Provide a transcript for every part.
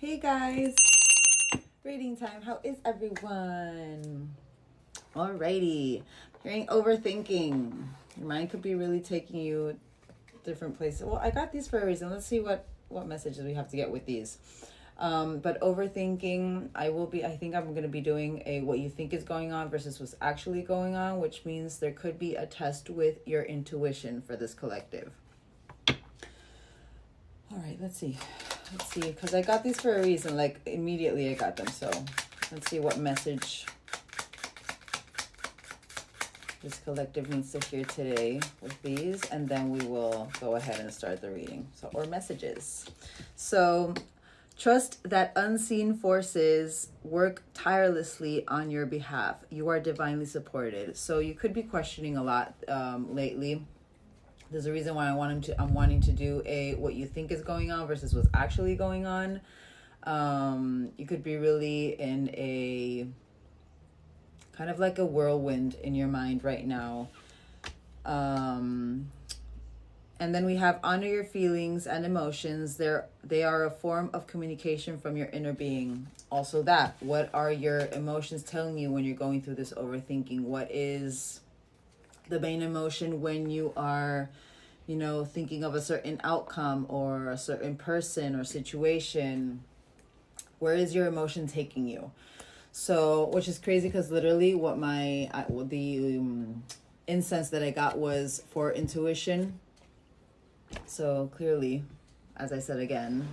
Hey guys, reading time. How is everyone? Alrighty, hearing overthinking. Your mind could be really taking you different places. Well, I got these for a reason. Let's see what messages we have to get with these. But overthinking, I think I'm going to be doing a what you think is going on versus what's actually going on, which means there could be a test with your intuition for this collective. All right, let's see, because I got these for a reason. Like, immediately I got them. So let's see what message this collective needs to hear today with these, and then we will go ahead and start the reading. Or messages. So, trust that unseen forces work tirelessly on your behalf. You are divinely supported. So you could be questioning a lot lately. There's a reason why I'm wanting to do a what you think is going on versus what's actually going on. You could be really in a kind of like a whirlwind in your mind right now. And then we have honor your feelings and emotions. They are a form of communication from your inner being. Also that, what are your emotions telling you when you're going through this overthinking? What is the main emotion when you are, thinking of a certain outcome or a certain person or situation? Where is your emotion taking you? So, which is crazy because literally what the incense that I got was for intuition. So clearly, as I said again,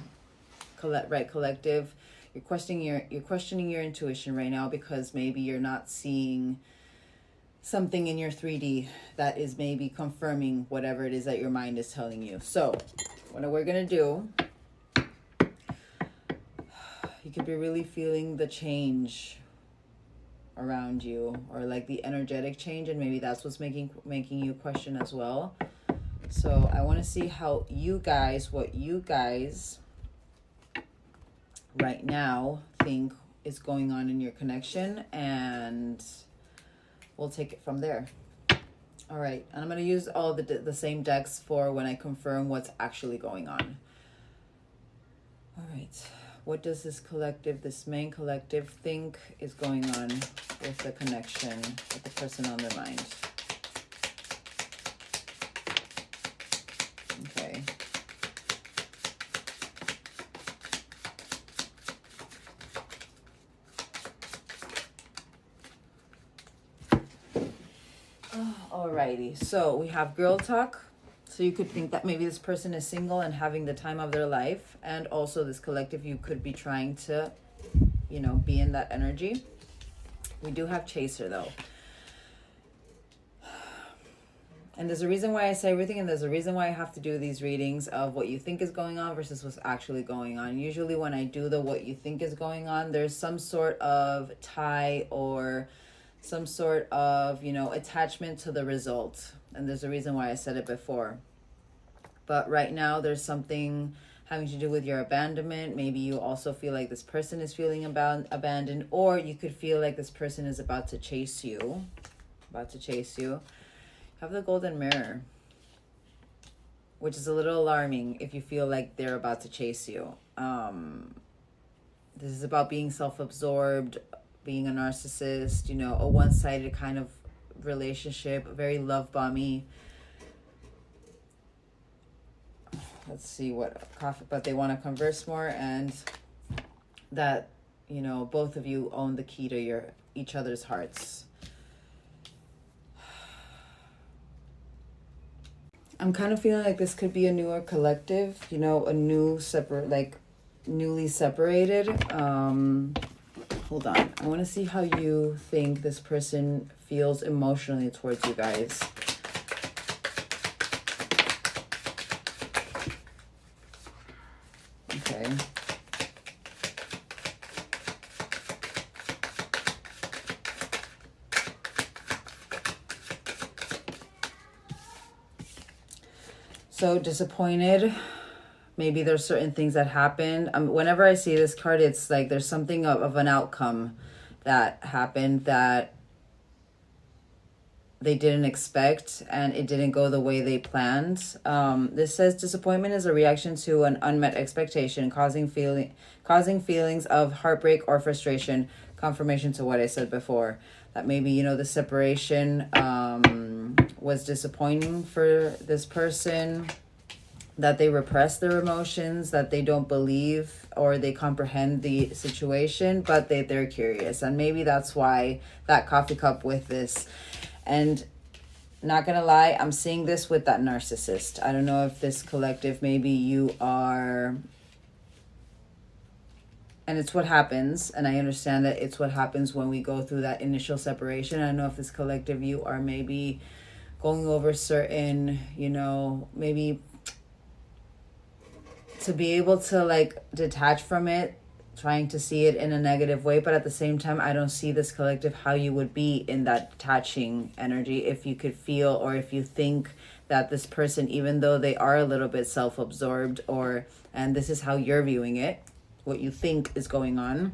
collective, you're questioning your intuition right now because maybe you're not seeing something in your 3D that is maybe confirming whatever it is that your mind is telling you. So what we're gonna do, you could be really feeling the change around you, or like the energetic change, and maybe that's what's making you question as well. So I want to see what you guys right now think is going on in your connection, and we'll take it from there. All right, and I'm going to use all the same decks for when I confirm what's actually going on. All right, what does this main collective think is going on with the connection, with the person on their mind? Okay. Alrighty, so we have girl talk. So you could think that maybe this person is single and having the time of their life, and also this collective, you could be trying to, be in that energy. We do have chaser though. And there's a reason why I say everything, and there's a reason why I have to do these readings of what you think is going on versus what's actually going on. Usually when I do the what you think is going on, there's some sort of tie or some sort of, attachment to the result. And there's a reason why I said it before. But right now there's something having to do with your abandonment. Maybe you also feel like this person is feeling abandoned, or you could feel like this person is about to chase you. Have the golden mirror, which is a little alarming if you feel like they're about to chase you. This is about being self-absorbed, being a narcissist, a one-sided kind of relationship, very love bomby. Let's see but they want to converse more, and that, both of you own the key to each other's hearts. I'm kind of feeling like this could be a newer collective, a newly separated. Hold on. I want to see how you think this person feels emotionally towards you guys. Okay. So disappointed. Maybe there's certain things that happened. Whenever I see this card, it's like there's something of an outcome that happened that they didn't expect, and it didn't go the way they planned. This says disappointment is a reaction to an unmet expectation, causing feelings of heartbreak or frustration. Confirmation to what I said before, that maybe, you know, the separation was disappointing for this person, that they repress their emotions, that they don't believe or they comprehend the situation, but they're curious. And maybe that's why that coffee cup with this. And not gonna lie, I'm seeing this with that narcissist. I don't know if this collective, maybe you are, and it's what happens, and I understand that it's what happens when we go through that initial separation. I don't know if this collective, you are maybe going over certain, you know, maybe to be able to like detach from it, trying to see it in a negative way, but at the same time, I don't see this collective how you would be in that detaching energy if you could feel, or if you think that this person, even though they are a little bit self-absorbed, or, and this is how you're viewing it, what you think is going on,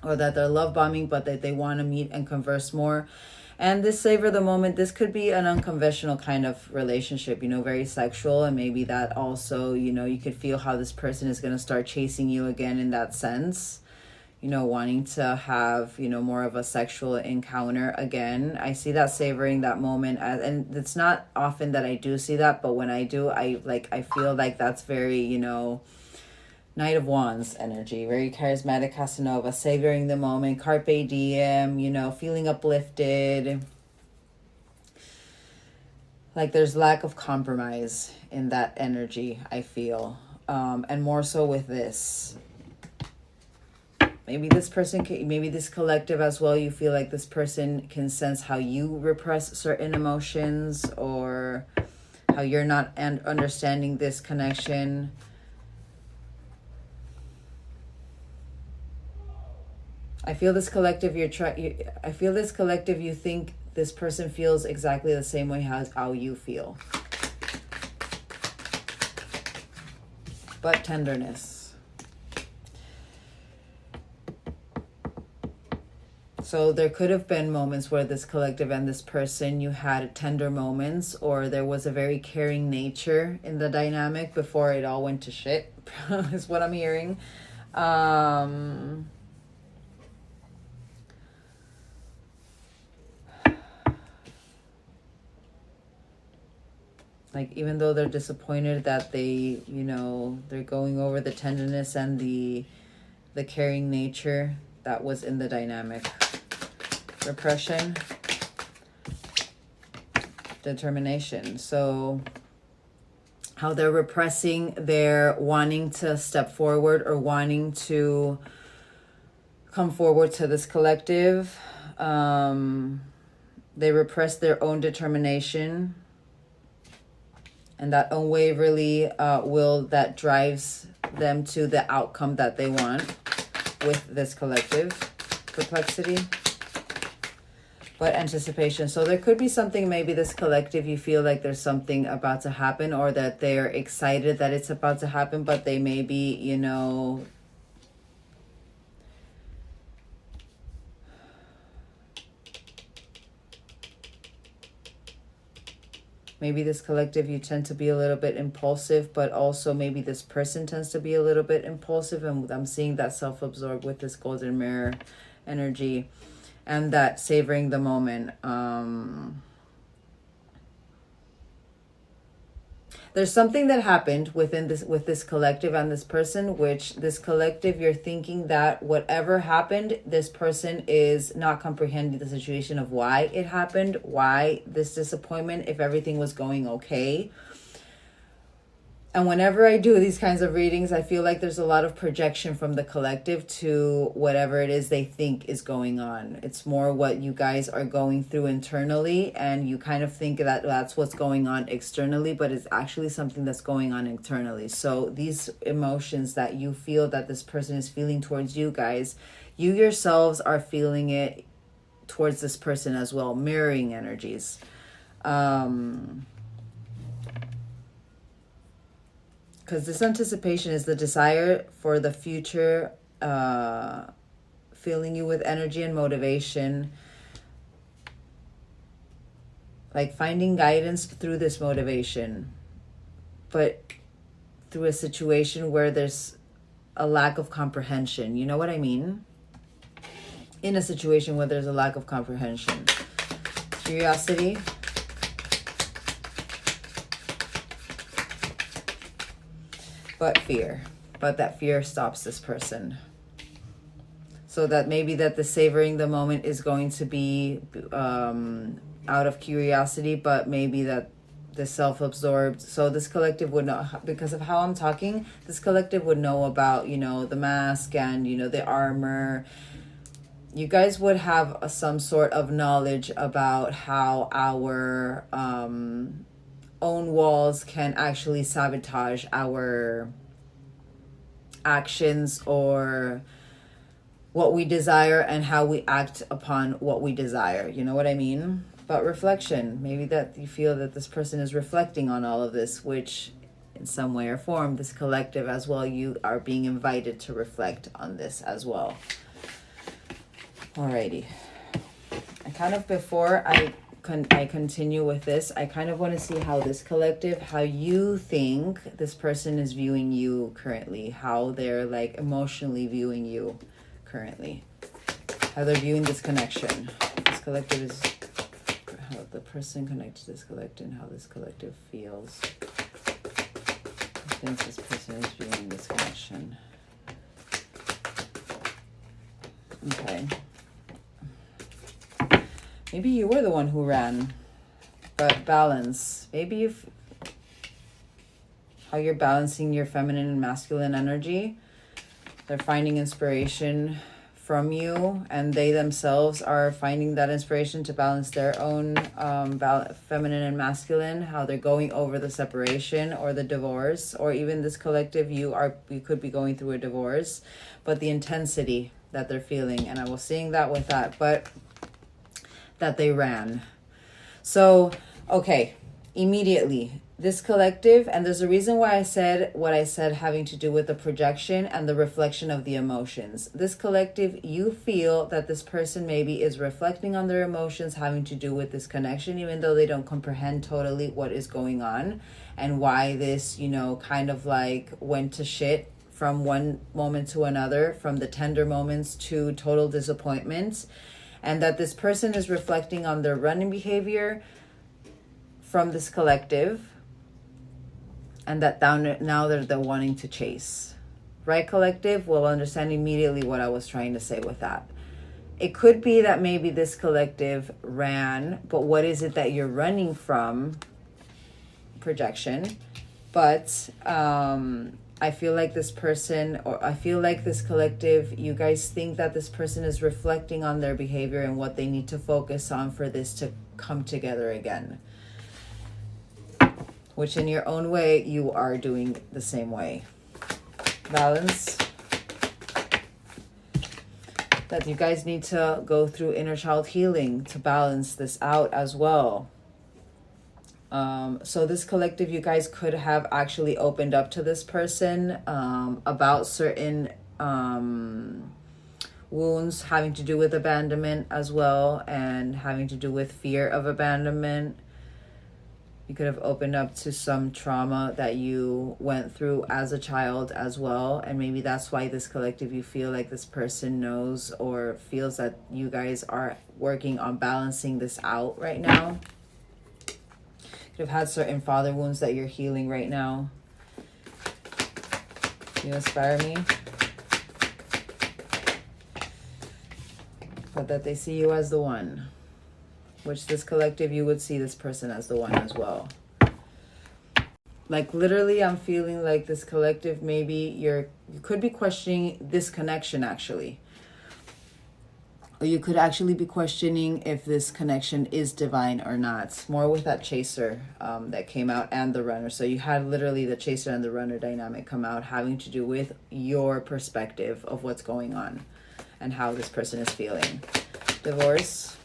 or that they're love bombing, but that they want to meet and converse more. And this savor the moment, this could be an unconventional kind of relationship, you know, very sexual. And maybe that also, you know, you could feel how this person is going to start chasing you again in that sense, you know, wanting to have, you know, more of a sexual encounter again. I see that savoring that moment and it's not often that I do see that, but when I do, I feel like that's very, you know, Knight of Wands energy, very charismatic Casanova, savoring the moment, carpe diem, you know, feeling uplifted. Like there's lack of compromise in that energy, I feel. And more so with this. Maybe this person, maybe this collective as well, you feel like this person can sense how you repress certain emotions, or how you're not understanding this connection. I feel this collective, I feel this collective, you think this person feels exactly the same way as how you feel. But tenderness. So there could have been moments where this collective and this person, you had tender moments, or there was a very caring nature in the dynamic before it all went to shit, is what I'm hearing. Like, even though they're disappointed that they, you know, they're going over the tenderness and the caring nature that was in the dynamic. Repression, determination. So how they're repressing their wanting to step forward or wanting to come forward to this collective. They repress their own determination and that unwaverly will that drives them to the outcome that they want with this collective. Perplexity. But anticipation. So there could be something, maybe this collective, you feel like there's something about to happen, or that they're excited that it's about to happen, but they may be, you know, maybe this collective, you tend to be a little bit impulsive, but also maybe this person tends to be a little bit impulsive. And I'm seeing that self-absorbed with this golden mirror energy and that savoring the moment. There's something that happened with this collective and this person, which this collective, you're thinking that whatever happened, this person is not comprehending the situation of why it happened, why this disappointment, if everything was going okay. And whenever I do these kinds of readings, I feel like there's a lot of projection from the collective to whatever it is they think is going on. It's more what you guys are going through internally, and you kind of think that that's what's going on externally, but it's actually something that's going on internally. So these emotions that you feel that this person is feeling towards you guys, you yourselves are feeling it towards this person as well, mirroring energies. Because this anticipation is the desire for the future, filling you with energy and motivation. like finding guidance through this motivation, but through a situation where there's a lack of comprehension. You know what I mean? In a situation where there's a lack of comprehension. Curiosity. But fear. But that fear stops this person. So that maybe that the savoring the moment is going to be out of curiosity, but maybe that the self-absorbed. So this collective would know, because of how I'm talking, this collective would know about, you know, the mask and, you know, the armor. You guys would have some sort of knowledge about how our own walls can actually sabotage our actions or what we desire and how we act upon what we desire. You know what I mean? But reflection, maybe that you feel that this person is reflecting on all of this, which in some way or form, this collective as well, you are being invited to reflect on this as well. Alrighty. I kind of, before I continue with this, I kind of want to see how this collective, how you think this person is viewing you currently, how they're like emotionally viewing you currently, how they're viewing this connection. This collective is how the person connects to this collective and how this collective feels. I think this person is viewing this connection. Okay. Maybe you were the one who ran, but balance. Maybe if how you're balancing your feminine and masculine energy. They're finding inspiration from you, and they themselves are finding that inspiration to balance their own feminine and masculine, how they're going over the separation or the divorce, or even this collective, you could be going through a divorce, but the intensity that they're feeling, and I was seeing that with that, but that they ran. So, okay, immediately, this collective, and there's a reason why I said what I said having to do with the projection and the reflection of the emotions. This collective, you feel that this person maybe is reflecting on their emotions having to do with this connection, even though they don't comprehend totally what is going on and why this, you know, kind of like went to shit from one moment to another, from the tender moments to total disappointment. And that this person is reflecting on their running behavior from this collective, and that now they're wanting to chase. Right, collective? Will understand immediately what I was trying to say with that. It could be that maybe this collective ran, but what is it that you're running from? Projection. But I feel like this person, or I feel like this collective, you guys think that this person is reflecting on their behavior and what they need to focus on for this to come together again. Which in your own way, you are doing the same way. Balance. That you guys need to go through inner child healing to balance this out as well. So this collective, you guys could have actually opened up to this person about certain wounds having to do with abandonment as well, and having to do with fear of abandonment. You could have opened up to some trauma that you went through as a child as well, and maybe that's why this collective, you feel like this person knows or feels that you guys are working on balancing this out right now. You've had certain father wounds that you're healing right now. You inspire me. But that they see you as the one. Which this collective, you would see this person as the one as well. Like literally, I'm feeling like this collective, maybe you could be questioning this connection actually. Or you could actually be questioning if this connection is divine or not. More with that chaser that came out and the runner. So you had literally the chaser and the runner dynamic come out, having to do with your perspective of what's going on and how this person is feeling. Divorce.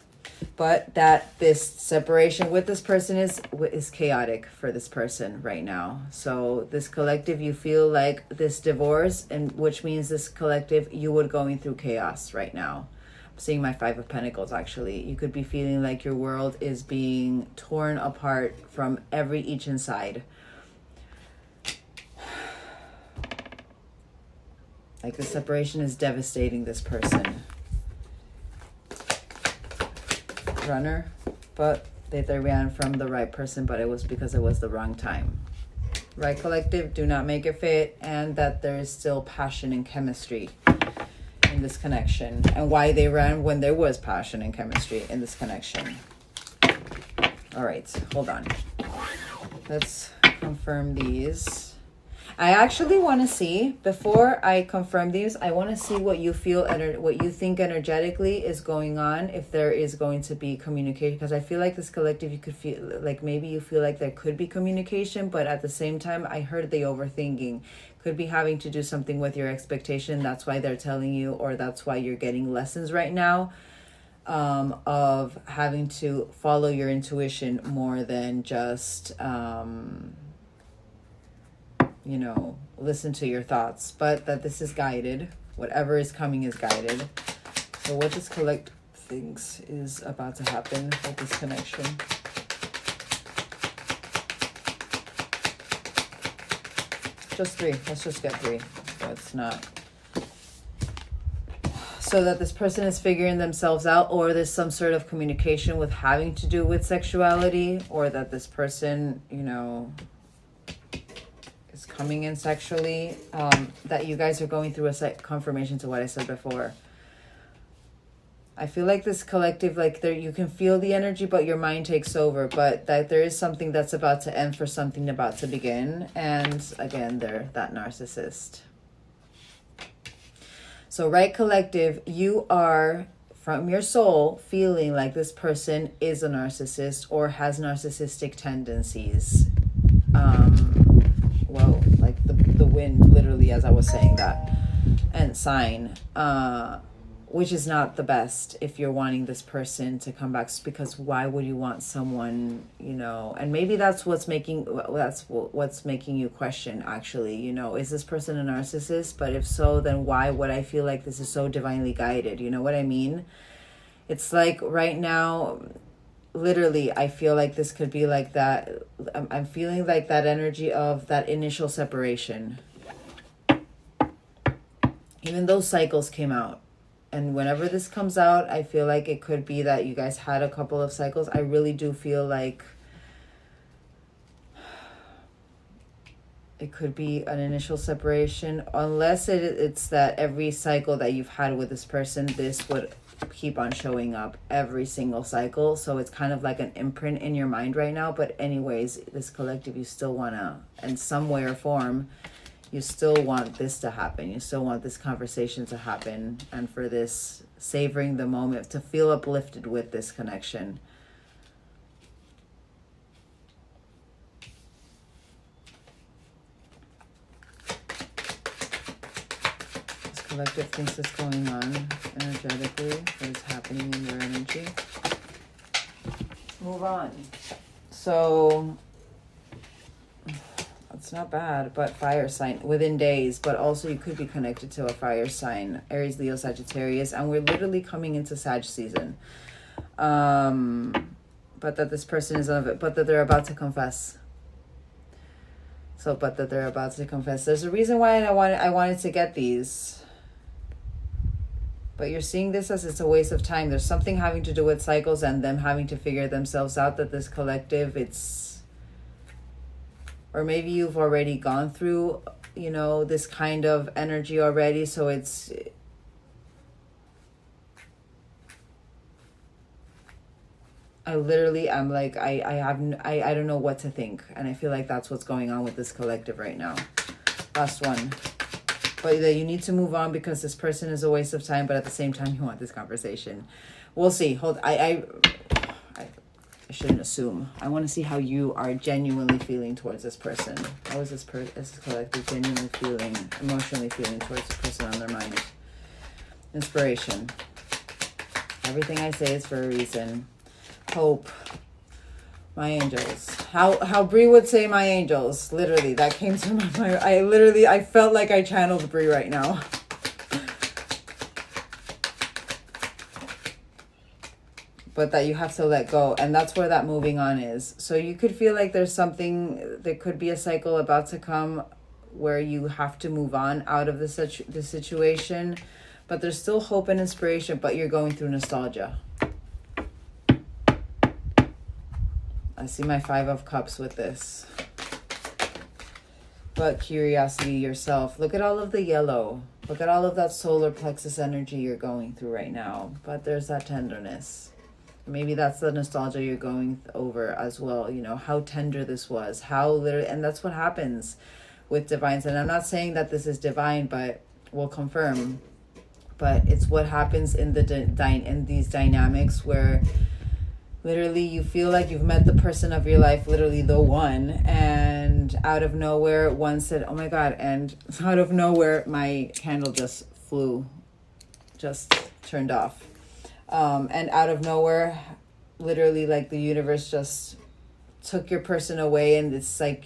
But that this separation with this person is chaotic for this person right now. So this collective, you feel like this divorce, and which means this collective, you would going through chaos right now. seeing my Five of Pentacles, actually. You could be feeling like your world is being torn apart from each inside. Like the separation is devastating this person. Runner, but they ran from the right person, but it was because it was the wrong time. Right, collective, do not make it fit, and that there is still passion and chemistry in this connection, and why they ran when there was passion and chemistry in this connection. All right, hold on. Let's confirm these. I actually want to see, before I confirm these, I want to see what you feel, what you think energetically is going on, if there is going to be communication. Because I feel like this collective, you could feel like maybe you feel like there could be communication, but at the same time, I heard the overthinking. Could be having to do something with your expectation. That's why they're telling you, or that's why you're getting lessons right now of having to follow your intuition more than just... you know, listen to your thoughts, but that this is guided. Whatever is coming is guided. So what this collective thinks is about to happen with this connection. Just 3. Let's just get 3. So it's not. So that this person is figuring themselves out, or there's some sort of communication with having to do with sexuality, or that this person, you know, coming in sexually, that you guys are going through a confirmation to what I said before. I feel like this collective, like there, you can feel the energy, but your mind takes over, but that there is something that's about to end for something about to begin. And again, they're that narcissist. So right, collective, you are from your soul feeling like this person is a narcissist or has narcissistic tendencies. Well, like the wind, literally, as I was saying that, and sign, which is not the best if you're wanting this person to come back, because why would you want someone, you know, and maybe that's what's making you question, actually, you know, is this person a narcissist? But if so, then why would I feel like this is so divinely guided? You know what I mean? It's like right now, literally, I feel like this could be like that. I'm feeling like that energy of that initial separation. Even those cycles came out. And whenever this comes out, I feel like it could be that you guys had a couple of cycles. I really do feel like it could be an initial separation. Unless it's that every cycle that you've had with this person, this would keep on showing up every single cycle. So it's kind of like an imprint in your mind right now. But anyways, this collective, you still want to, in some way or form, you still want this to happen. You still want this conversation to happen, and for this, savoring the moment, to feel uplifted with this connection. Collective thinks is going on energetically, what is happening in their energy. Let's move on. So it's not bad, but fire sign within days, but also you could be connected to a fire sign, Aries, Leo, Sagittarius, and we're literally coming into Sag season. But that this person is of it, but that they're about to confess. So, but that they're about to confess. There's a reason why I wanted to get these. But you're seeing this as it's a waste of time. There's something having to do with cycles and them having to figure themselves out, that this collective, it's... Or maybe you've already gone through, you know, this kind of energy already. So it's... I literally am like, I don't know what to think. And I feel like that's what's going on with this collective right now. Last one. But that you need to move on because this person is a waste of time, but at the same time you want this conversation. We'll see. Hold. I shouldn't assume. I want to see how you are genuinely feeling towards this person. How is this collective genuinely feeling, emotionally feeling towards this person on their mind? Inspiration. Everything I say is for a reason. Hope. My angels. How Brie would say my angels. Literally, that came to my mind. I felt like I channeled Brie right now. but that you have to let go. And that's where that moving on is. So you could feel like there's something, there could be a cycle about to come where you have to move on out of the situation, but there's still hope and inspiration, but you're going through nostalgia. I see my 5 of Cups with this. But curiosity yourself. Look at all of the yellow. Look at all of that solar plexus energy you're going through right now. But there's that tenderness. Maybe that's the nostalgia you're going over as well. You know, how tender this was. How literally, and that's what happens with divines. And I'm not saying that this is divine, but we'll confirm. But it's what happens in in these dynamics where literally you feel like you've met the person of your life, literally the one, and out of nowhere one said, oh my God, and out of nowhere my candle just turned off. And out of nowhere, literally like the universe just took your person away, and it's like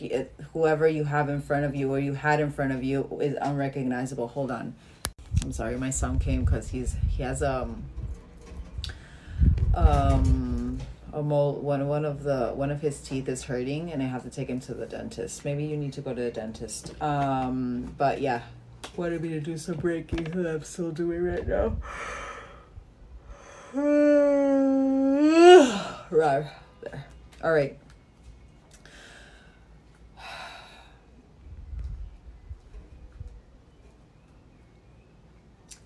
whoever you have in front of you or you had in front of you is unrecognizable. Hold on. I'm sorry, my son came because he has a mole. One of his teeth is hurting, and I have to take him to the dentist. Maybe you need to go to the dentist. But yeah, wanted me to do some breaking that I'm still doing right now. Right there. All right.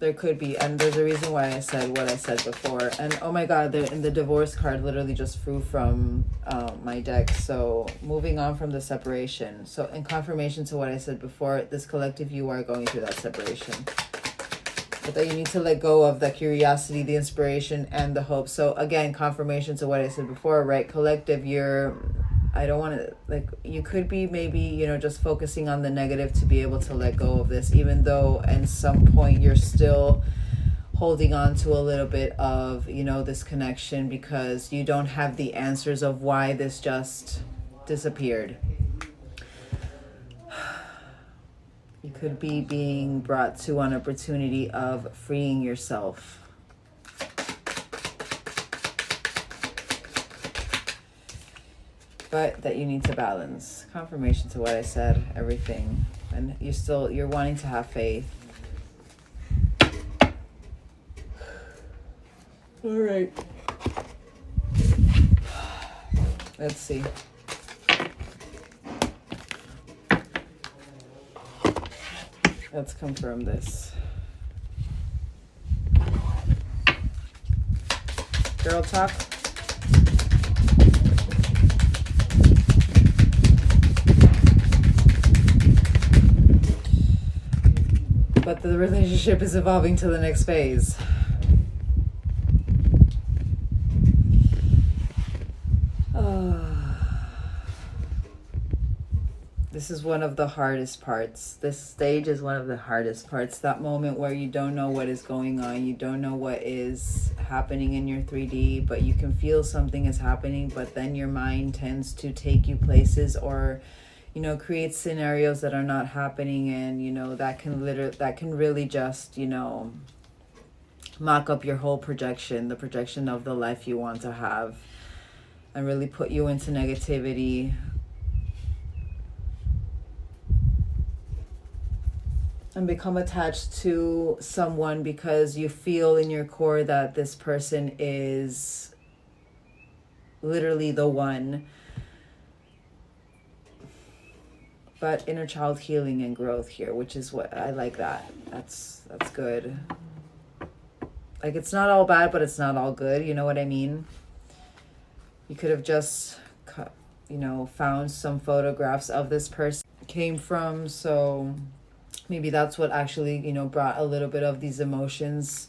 There could be, and there's a reason why I said what I said before. And oh my God, the divorce card literally just flew from my deck. So moving on from the separation. So in confirmation to what I said before, this collective, you are going through that separation. But that you need to let go of the curiosity, the inspiration, and the hope. So again, confirmation to what I said before, right? Collective, I don't want to, like, you could be maybe, you know, just focusing on the negative to be able to let go of this, even though at some point you're still holding on to a little bit of, you know, this connection because you don't have the answers of why this just disappeared. You could be being brought to an opportunity of freeing yourself. But that you need to balance. Confirmation to what I said, everything. And you're wanting to have faith. All right. Let's see. Let's confirm this. Girl talk. But the relationship is evolving to the next phase. This is one of the hardest parts. This stage is one of the hardest parts. That moment where you don't know what is going on. You don't know what is happening in your 3D, but you can feel something is happening, but then your mind tends to take you places or, you know, create scenarios that are not happening, and, you know, that can really just, you know, mock up your whole projection, the projection of the life you want to have, and really put you into negativity. And become attached to someone because you feel in your core that this person is literally the one. But inner child healing and growth here, which is what I like. That's good. Like, it's not all bad, but it's not all good. You know what I mean? You could have just, you know, found some photographs of this person came from. So maybe that's what actually, you know, brought a little bit of these emotions.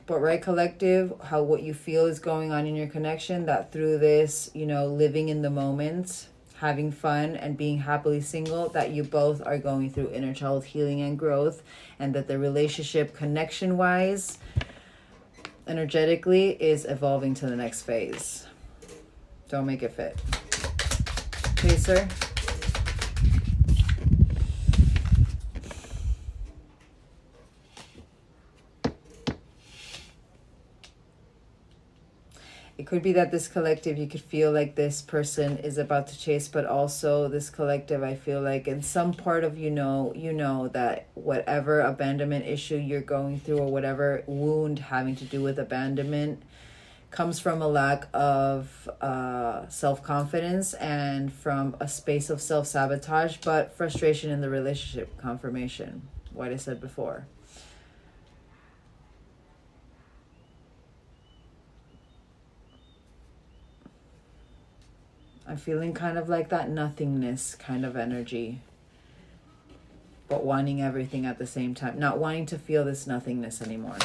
But right, collective, what you feel is going on in your connection, that through this, you know, living in the moment, having fun and being happily single, that you both are going through inner child healing and growth, and that the relationship connection-wise, energetically, is evolving to the next phase. Don't make it fit. Okay, sir? It could be that this collective, you could feel like this person is about to chase, but also this collective, I feel like in some part of you know that whatever abandonment issue you're going through, or whatever wound having to do with abandonment, comes from a lack of self-confidence and from a space of self-sabotage, but frustration in the relationship. Confirmation, what I said before. I'm feeling kind of like that nothingness kind of energy, but wanting everything at the same time, not wanting to feel this nothingness anymore.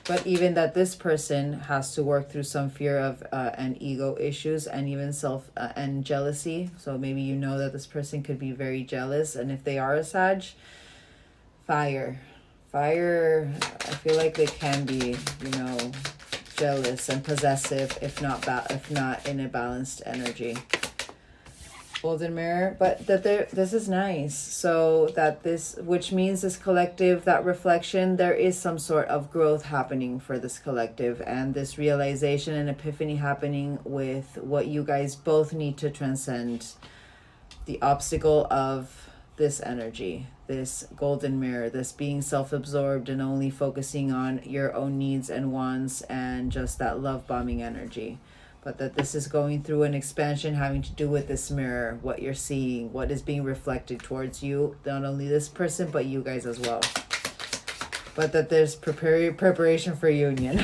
But even that this person has to work through some fear of and ego issues, and even self and jealousy. So maybe you know that this person could be very jealous, and if they are a Sag, fire, I feel like they can be, jealous and possessive, if not in a balanced energy. Golden mirror, but that this is nice. So that this, which means this collective, that reflection, there is some sort of growth happening for this collective, and this realization and epiphany happening with what you guys both need to transcend, the obstacle of this energy, this golden mirror, this being self-absorbed and only focusing on your own needs and wants, and just that love bombing energy. But that this is going through an expansion having to do with this mirror, what you're seeing, what is being reflected towards you, not only this person, but you guys as well. But that there's preparation for union.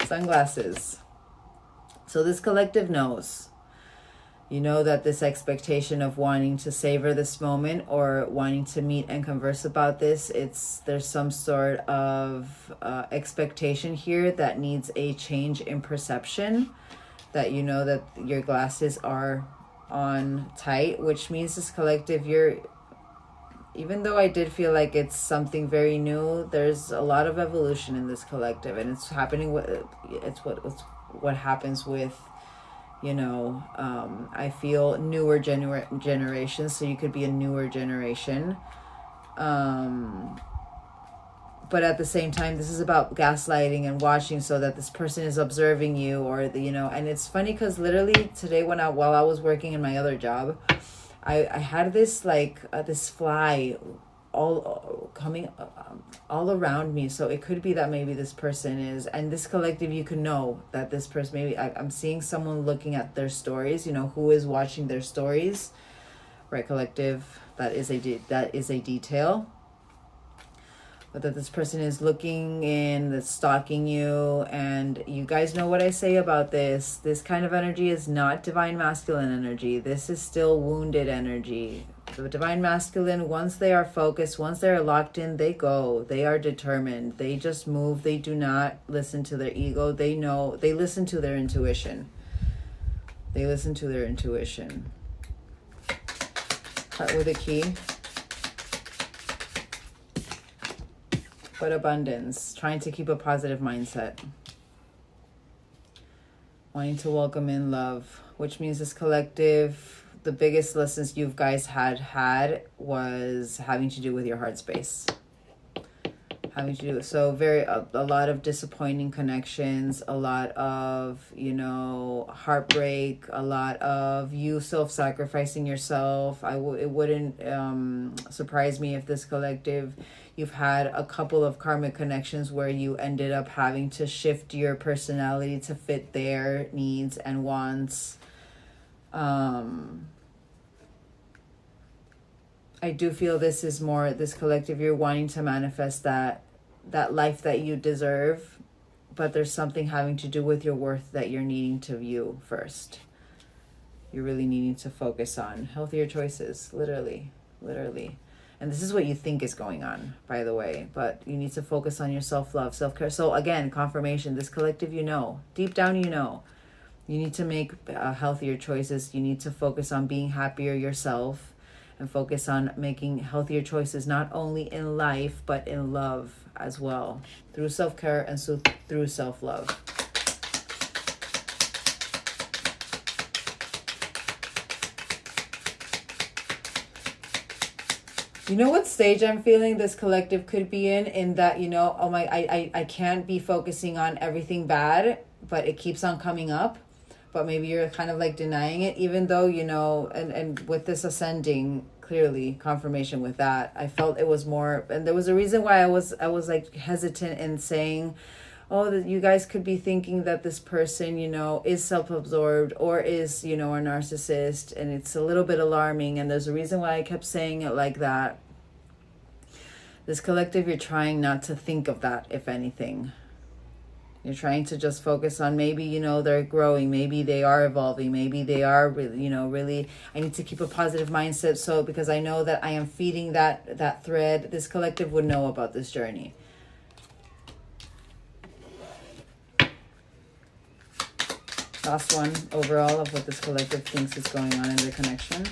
Sunglasses. So this collective knows. You know that this expectation of wanting to savor this moment, or wanting to meet and converse about this, there's some sort of expectation here that needs a change in perception, that you know that your glasses are on tight, which means this collective, even though I did feel like it's something very new, there's a lot of evolution in this collective, and it's happening what happens with, I feel newer generations, so you could be a newer generation. But at the same time, this is about gaslighting and watching, so that this person is observing you, or and it's funny because literally today while I was working in my other job, I had this this fly all coming all around me. So it could be that maybe this person is, and this collective, you can know that this person, maybe I'm seeing someone looking at their stories, who is watching their stories, right? Collective, that is a detail. But that this person is looking in, that's stalking you, and you guys know what I say about this. This kind of energy is not divine masculine energy. This is still wounded energy. The divine masculine, once they are focused, once they're locked in, they go. They are determined. They just move. They do not listen to their ego. They know. They listen to their intuition. Heart with a key. But abundance. Trying to keep a positive mindset. Wanting to welcome in love. Which means this collective, the biggest lessons you guys had was having to do with your heart space. So a lot of disappointing connections, a lot of, heartbreak, a lot of you self-sacrificing yourself. It wouldn't surprise me if this collective, you've had a couple of karmic connections where you ended up having to shift your personality to fit their needs and wants. I do feel this is more, this collective, you're wanting to manifest that life that you deserve, but there's something having to do with your worth that you're needing to view first. You're really needing to focus on healthier choices, literally. And this is what you think is going on, by the way, but you need to focus on your self-love, self-care. So again, confirmation, this collective, deep down, you need to make healthier choices. You need to focus on being happier yourself, and focus on making healthier choices, not only in life, but in love as well, through self-care and so through self-love. You know what stage I'm feeling this collective could be in that, you know, oh my, I can't be focusing on everything bad, but it keeps on coming up. But maybe you're kind of like denying it, even though, you know, and with this ascending, clearly confirmation with that, I felt it was more, and there was a reason why I was like hesitant in saying, oh, that you guys could be thinking that this person, you know, is self-absorbed or is, you know, a narcissist, and it's a little bit alarming. And there's a reason why I kept saying it like that. This collective, you're trying not to think of that, if anything. You're trying to just focus on maybe, you know, they're growing, maybe they are evolving, maybe they are really, you know, really, I need to keep a positive mindset. So because I know that I am feeding that thread, this collective would know about this journey. Last one overall of what this collective thinks is going on in their connection.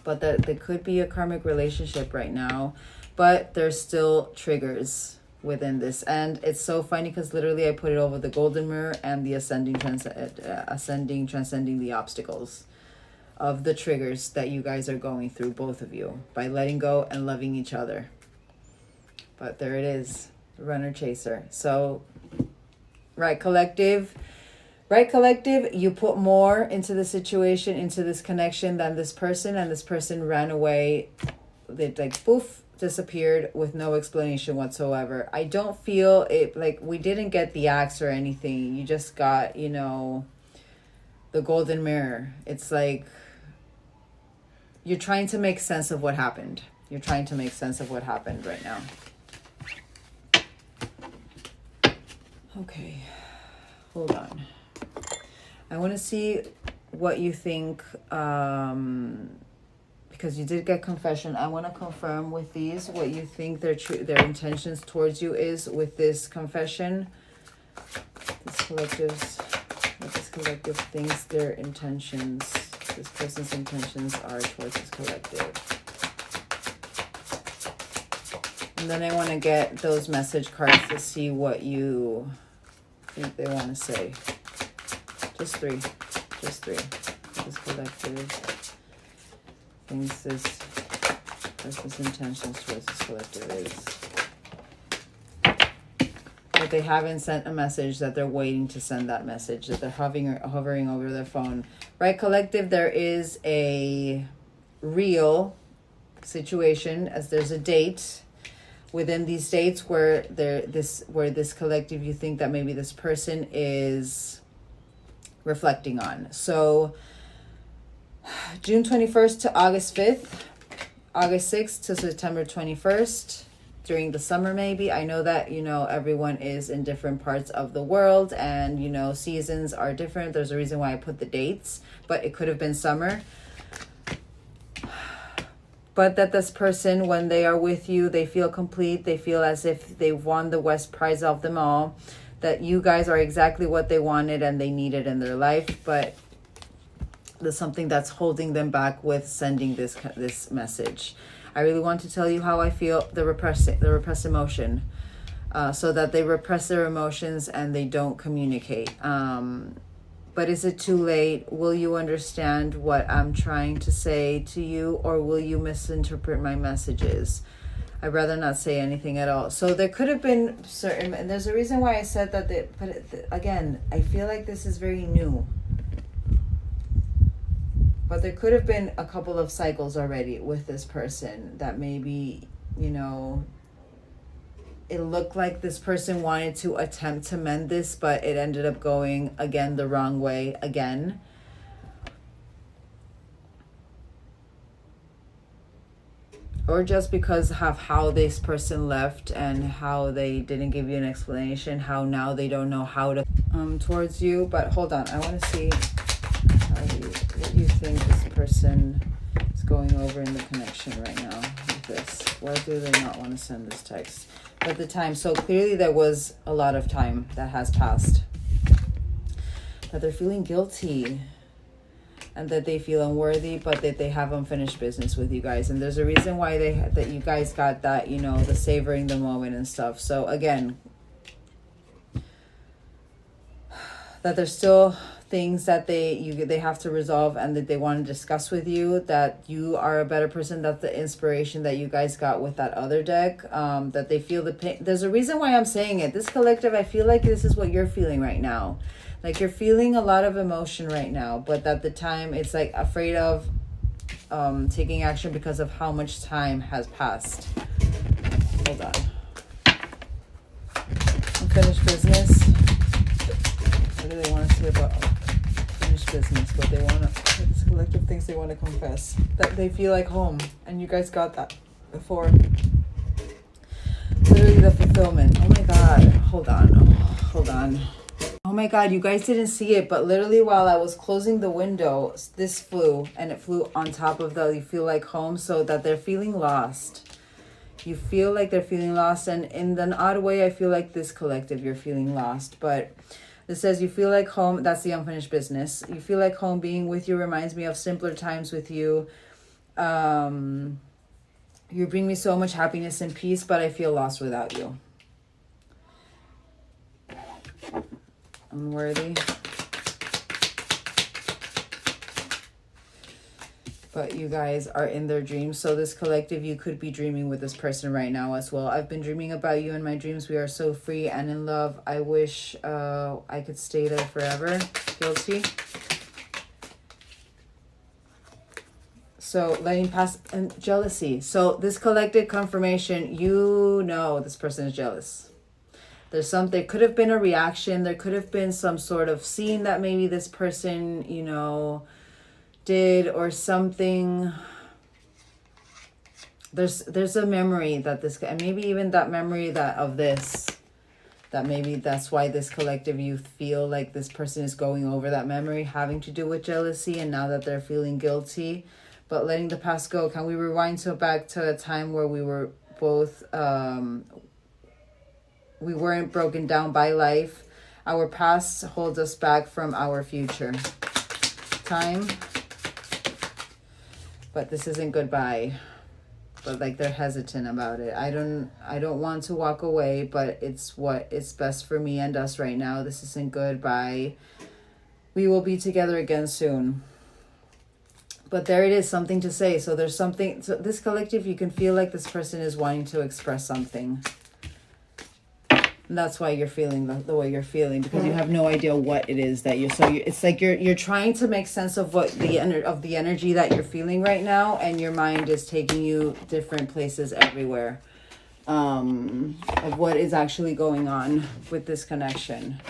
But that there could be a karmic relationship right now, but there's still triggers within this. And it's so funny because literally I put it over the golden mirror and the ascending, transcending the obstacles of the triggers that you guys are going through, both of you, by letting go and loving each other. But there it is, runner chaser. So, right collective, you put more into the situation, into this connection than this person, and this person ran away. They like poof, disappeared with no explanation whatsoever. I don't feel it like we didn't get the axe or anything. You just got, you know, the golden mirror. It's like you're trying to make sense of what happened. You're trying to make sense of what happened right now. Okay, hold on. I want to see what you think, because you did get confession. I want to confirm with these what you think their intentions towards you is with this confession. What this collective thinks their intentions, this person's intentions are towards this collective. And then I want to get those message cards to see what you think they want to say. Just three. This collective thinks this person's intentions towards this collective is. But they haven't sent a message, that they're waiting to send that message, that they're hovering over their phone. Right, collective, there is a real situation, as there's a date within these dates where this collective, you think that maybe this person is reflecting on. So June 21st to August 5th, August 6th to September 21st, during the summer maybe. I know that, you know, everyone is in different parts of the world and, you know, seasons are different. There's a reason why I put the dates, but it could have been summer. But that this person, when they are with you, they feel complete. They feel as if they've won the West prize of them all. That you guys are exactly what they wanted and they needed in their life. But there's something that's holding them back with sending this message. I really want to tell you how I feel, the repressed emotion. So that they repress their emotions and they don't communicate. But is it too late? Will you understand what I'm trying to say to you, or will you misinterpret my messages? I'd rather not say anything at all. So there could have been certain, and there's a reason why I said that, again, I feel like this is very new. But there could have been a couple of cycles already with this person that maybe, you know, it looked like this person wanted to attempt to mend this, but it ended up going, again, the wrong way again. Or just because of how this person left and how they didn't give you an explanation, how now they don't know how to towards you. But hold on, I want to see what you think this person is going over in the connection right now with this. Why do they not want to send this text? At the time, so clearly there was a lot of time that has passed. That they're feeling guilty. And that they feel unworthy, but that they have unfinished business with you guys. And there's a reason why that you guys got that, you know, the savoring the moment and stuff. So again, that they're still things that they have to resolve and that they want to discuss with you, that you are a better person. That's the inspiration that you guys got with that other deck, that they feel the pain. There's a reason why I'm saying it. This collective, I feel like this is what you're feeling right now. Like you're feeling a lot of emotion right now, but at the time it's like afraid of taking action because of how much time has passed. Hold on. Unfinished business. What do they want to say about finished business? What they want to, this collective thinks they want to confess. That they feel like home. And you guys got that before. Literally the fulfillment. Oh my God. Hold on. Oh my God, you guys didn't see it, but literally while I was closing the window, this flew, and it flew on top of the you feel like home, so that they're feeling lost. You feel like they're feeling lost, and in an odd way, I feel like this collective, you're feeling lost, but it says you feel like home. That's the unfinished business. You feel like home. Being with you reminds me of simpler times with you. You bring me so much happiness and peace, but I feel lost without you. Unworthy. But you guys are in their dreams. So this collective, you could be dreaming with this person right now as well. I've been dreaming about you in my dreams. We are so free and in love. I wish I could stay there forever. Guilty. So letting pass, and jealousy. So this collective confirmation, you know this person is jealous. There's there could have been a reaction. There could have been some sort of scene that maybe this person, you know, did or something. There's a memory that this, and maybe even that memory that of this, that maybe that's why this collective, you feel like this person is going over that memory having to do with jealousy, and now that they're feeling guilty. But letting the past go. Can we rewind back to a time where we were both we weren't broken down by life. Our past holds us back from our future. Time. But this isn't goodbye. But like they're hesitant about it. I don't want to walk away, but it's what is best for me and us right now. This isn't goodbye. We will be together again soon. But there it is, something to say. So there's something, so this collective, you can feel like this person is wanting to express something. And that's why you're feeling the way you're feeling, because you have no idea what it is that it's like you're trying to make sense of what the energy that you're feeling right now, and your mind is taking you different places everywhere, of what is actually going on with this connection.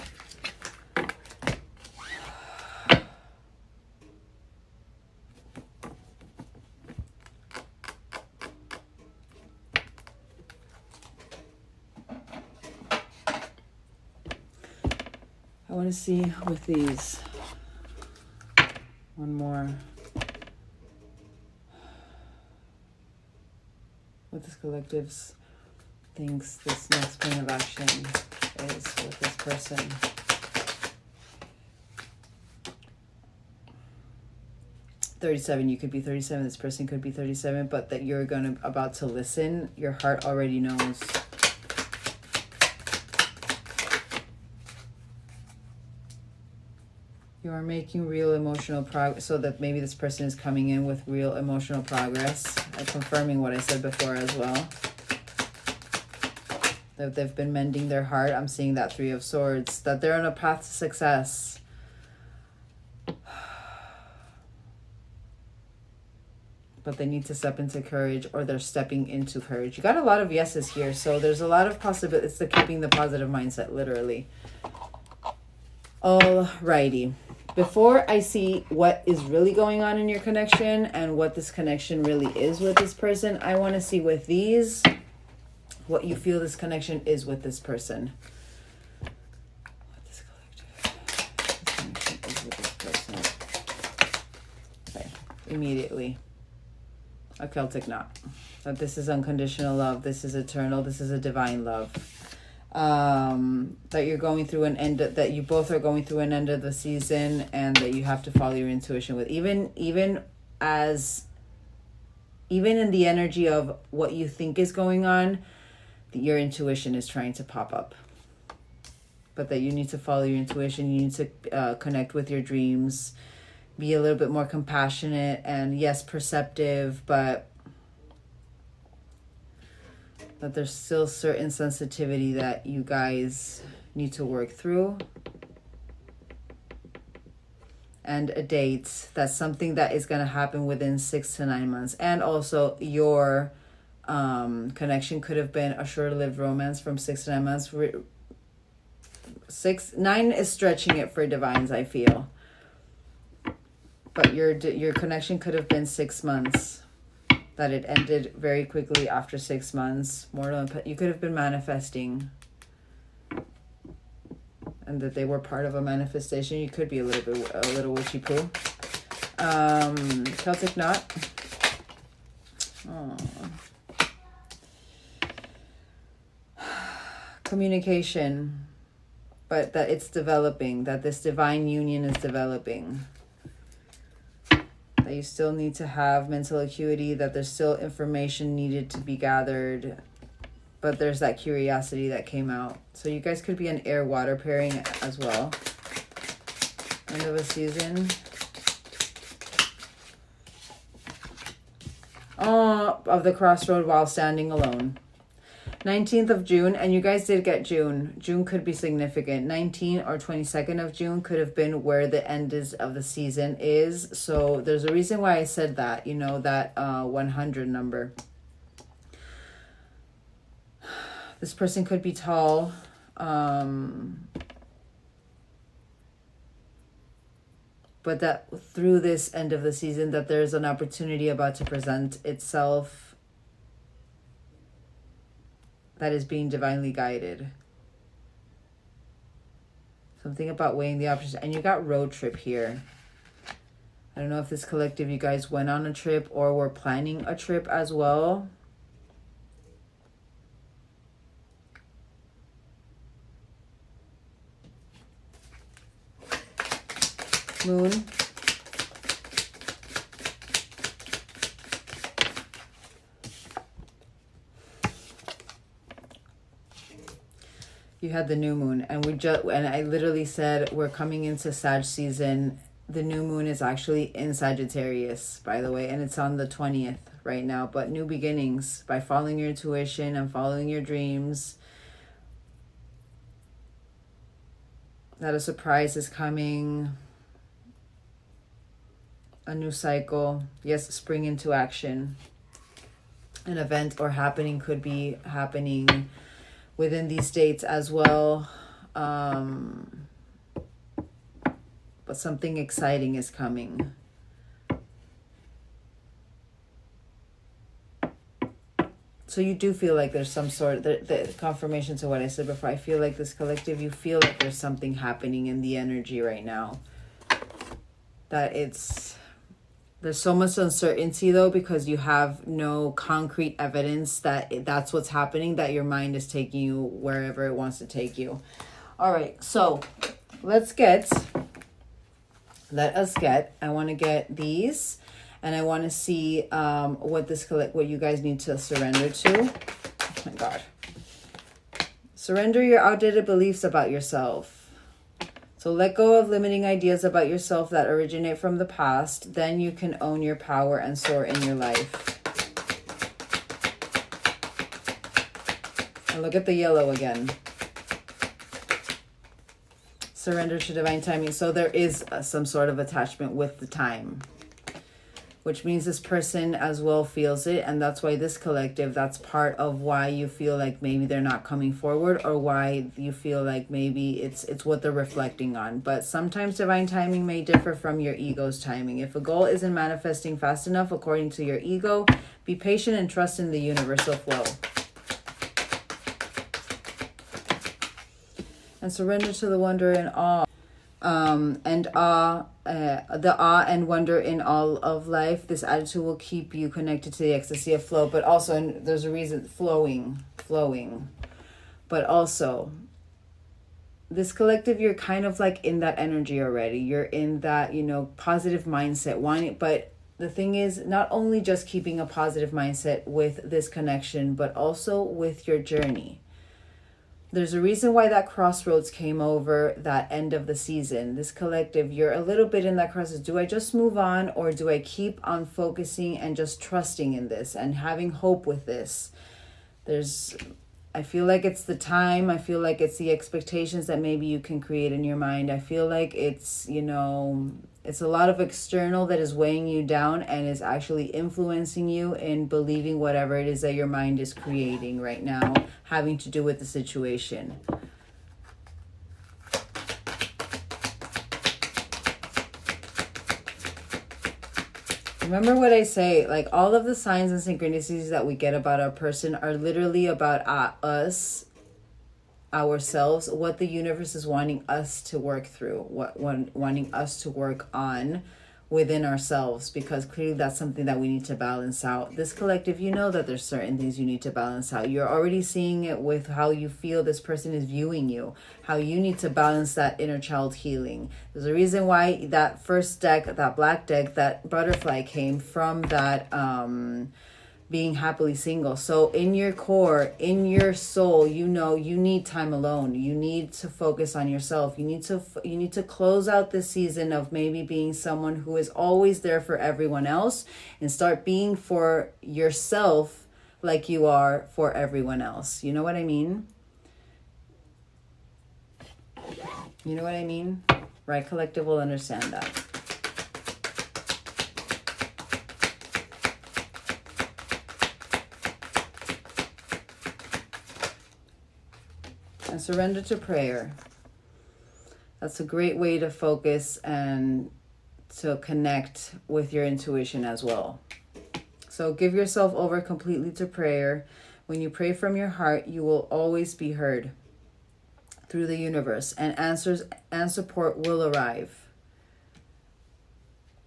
I want to see with these one more, what this collective thinks this next plan of action is with this person. $37, you could be 37, this person could be 37, but that you're about to listen, your heart already knows. You are making real emotional progress, so that maybe this person is coming in with real emotional progress. I'm confirming what I said before as well. That they've been mending their heart. I'm seeing that Three of Swords. That they're on a path to success. But they need to step into courage, or they're stepping into courage. You got a lot of yeses here, so there's a lot of possibilities. It's the keeping the positive mindset, literally. Alrighty. Before I see what is really going on in your connection and what this connection really is with this person, I want to see with these what you feel this connection is with this person. What this connection is with this person. Okay, immediately. A Celtic knot. That this is unconditional love. This is eternal. This is a divine love. That you're going through an end, that you both are going through an end of the season, and that you have to follow your intuition with, even in the energy of what you think is going on, your intuition is trying to pop up. but that you need to follow your intuition. You need to connect with your dreams, be a little bit more compassionate, and yes, perceptive, but that there's still certain sensitivity that you guys need to work through. And a date, that's something that is going to happen within 6 to 9 months. And also your connection could have been a short-lived romance from 6 to 9 months. 9 is stretching it for divines, I feel. But your connection could have been 6 months. That it ended very quickly after 6 months. You could have been manifesting, and that they were part of a manifestation. You could be a little witchy poo. Celtic knot. Oh. Communication, but that it's developing, that this divine union is developing. That you still need to have mental acuity, that there's still information needed to be gathered, but there's that curiosity that came out. So you guys could be an air-water pairing as well. End of a season. Oh, of the crossroad while standing alone. 19th of June, and you guys did get June. June could be significant. 19 or 22nd of June could have been where the end of the season is. So there's a reason why I said that, you know, that 100 number. This person could be tall. But that through this end of the season, that there's an opportunity about to present itself that is being divinely guided. Something about weighing the options. And you got road trip here. I don't know if this collective, you guys went on a trip or were planning a trip as well. Moon. You had the new moon, and I literally said we're coming into Sag season. The new moon is actually in Sagittarius, by the way, and it's on the 20th right now. But new beginnings by following your intuition and following your dreams. That a surprise is coming. A new cycle. Yes, spring into action. An event or happening could be happening within these dates as well. But something exciting is coming. So you do feel like there's some sort of the confirmation to what I said before. I feel like this collective, you feel like there's something happening in the energy right now. That there's so much uncertainty though, because you have no concrete evidence that that's what's happening, that your mind is taking you wherever it wants to take you. All right, so let us get, I want to get these, and I want to see what you guys need to surrender to. Oh my God. Surrender your outdated beliefs about yourself. So let go of limiting ideas about yourself that originate from the past. Then you can own your power and soar in your life. And look at the yellow again. Surrender to divine timing. So there is some sort of attachment with the time, which means this person as well feels it. And that's why this collective, that's part of why you feel like maybe they're not coming forward, or why you feel like maybe it's what they're reflecting on. But sometimes divine timing may differ from your ego's timing. If a goal isn't manifesting fast enough according to your ego, be patient and trust in the universal flow. And surrender to the wonder and awe. The awe and wonder in all of life. This attitude will keep you connected to the ecstasy of flow, but also, and there's a reason, flowing, but also this collective, you're kind of like in that energy already. You're in that, positive mindset, but the thing is, not only just keeping a positive mindset with this connection, but also with your journey. there's a reason why that crossroads came over that end of the season. This collective, you're a little bit in that crossroads. Do I just move on, or do I keep on focusing and just trusting in this and having hope with this? I feel like it's the time. I feel like it's the expectations that maybe you can create in your mind. I feel like it's, it's a lot of external that is weighing you down and is actually influencing you in believing whatever it is that your mind is creating right now, having to do with the situation. Remember what I say, like all of the signs and synchronicities that we get about our person are literally about us, ourselves, what the universe is wanting us to work through, wanting us to work on within ourselves, because clearly that's something that we need to balance out. This collective, you know that there's certain things you need to balance out. You're already seeing it with how you feel this person is viewing you, how you need to balance that inner child healing. There's a reason why that first deck, that black deck, that butterfly came from that being happily single. So in your core, in your soul, you need time alone. You need to focus on yourself. You need to close out this season of maybe being someone who is always there for everyone else, and start being for yourself like you are for everyone else. You know what I mean? You know what I mean? Right, collective will understand that. And surrender to prayer. That's a great way to focus and to connect with your intuition as well. So give yourself over completely to prayer. When you pray from your heart, you will always be heard through the universe, and answers and support will arrive.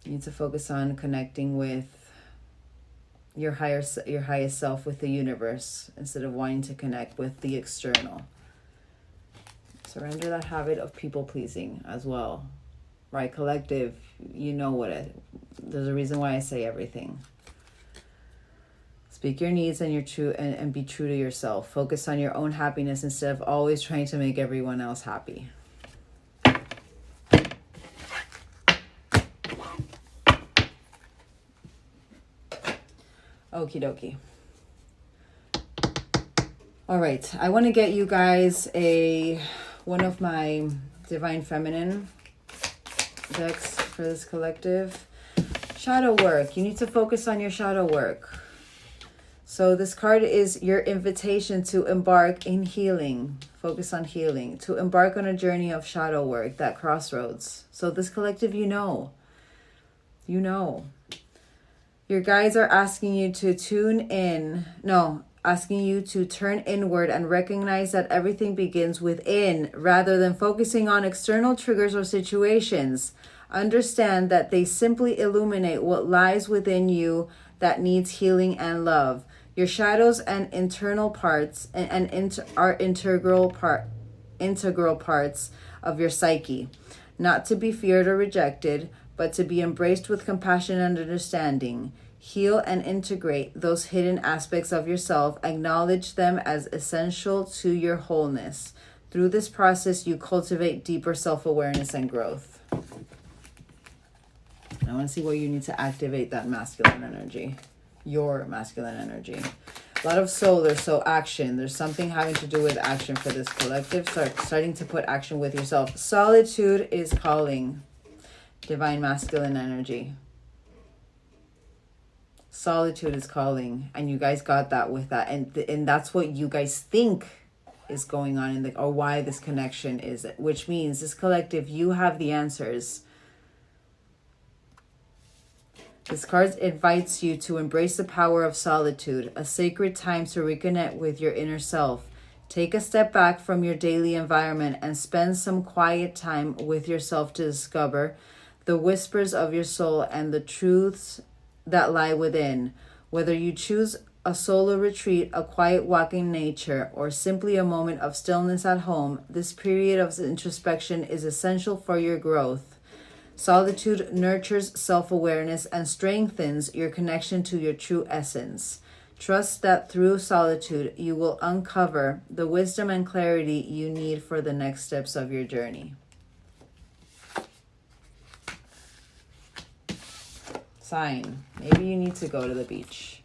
You need to focus on connecting with your highest self, with the universe, instead of wanting to connect with the external. Surrender that habit of people pleasing as well. Right, collective, there's a reason why I say everything. Speak your needs and and be true to yourself. Focus on your own happiness instead of always trying to make everyone else happy. Okie dokie. All right, I want to get you guys one of my Divine Feminine decks for this collective. Shadow work. You need to focus on your shadow work. So this card is your invitation to embark in healing. Focus on healing. To embark on a journey of shadow work, that crossroads. So this collective, you know. Your guides are asking you to asking you to turn inward and recognize that everything begins within, rather than focusing on external triggers or situations. Understand that they simply illuminate what lies within you that needs healing and love. Your shadows and internal parts are integral parts of your psyche, not to be feared or rejected, but to be embraced with compassion and understanding. Heal and integrate those hidden aspects of yourself. Acknowledge them as essential to your wholeness. Through this process, you cultivate deeper self-awareness and growth. I want to see where you need to activate that masculine energy. Your masculine energy. A lot of solar, so action. There's something having to do with action for this collective. Starting to put action with yourself. Solitude is calling. Divine masculine energy. Solitude is calling, and you guys got that with that, and that's what you guys think is going on or why this connection is, which means this collective, you have the answers. This card invites you to embrace the power of solitude, a sacred time to reconnect with your inner self. Take a step back from your daily environment and spend some quiet time with yourself to discover the whispers of your soul and the truths that lie within. Whether you choose a solo retreat, a quiet walk in nature, or simply a moment of stillness at home, this period of introspection is essential for your growth. Solitude nurtures self-awareness and strengthens your connection to your true essence. Trust that through solitude, you will uncover the wisdom and clarity you need for the next steps of your journey. Sign. Maybe you need to go to the beach.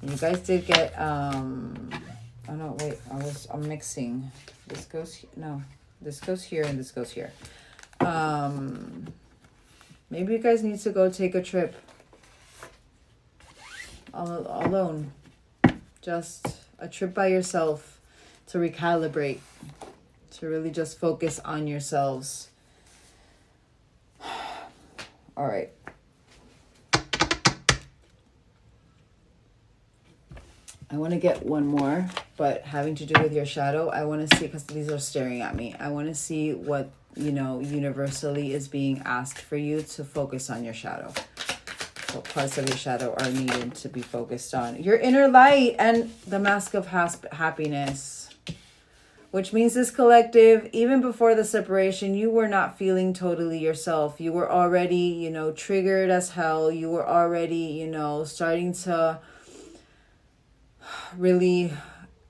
And you guys did get, oh no, wait, I'm mixing. This goes, no, this goes here and this goes here. Maybe you guys need to go take a trip alone. Just a trip by yourself to recalibrate, to really just focus on yourselves. All right. I want to get one more, but having to do with your shadow, I want to see, because these are staring at me, I want to see what, you know, universally is being asked for you to focus on your shadow. What parts of your shadow are needed to be focused on? Your inner light and the mask of happiness, which means this collective, even before the separation, you were not feeling totally yourself. You were already, you know, triggered as hell. You were already, you know, starting to really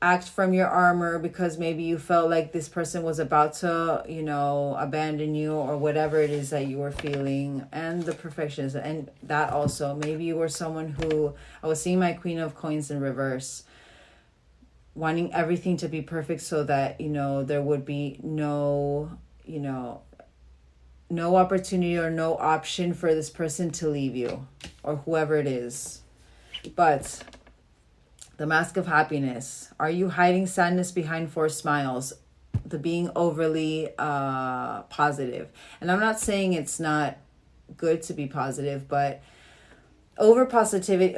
act from your armor because maybe you felt like this person was about to, you know, abandon you or whatever it is that you were feeling. And the perfectionism, and that also, maybe you were someone who, I was seeing my Queen of Coins in reverse, wanting everything to be perfect so that, you know, there would be no, you know, no opportunity or no option for this person to leave you or whoever it is. But the mask of happiness. Are you hiding sadness behind forced smiles? The being overly positive. And I'm not saying it's not good to be positive, but over positivity,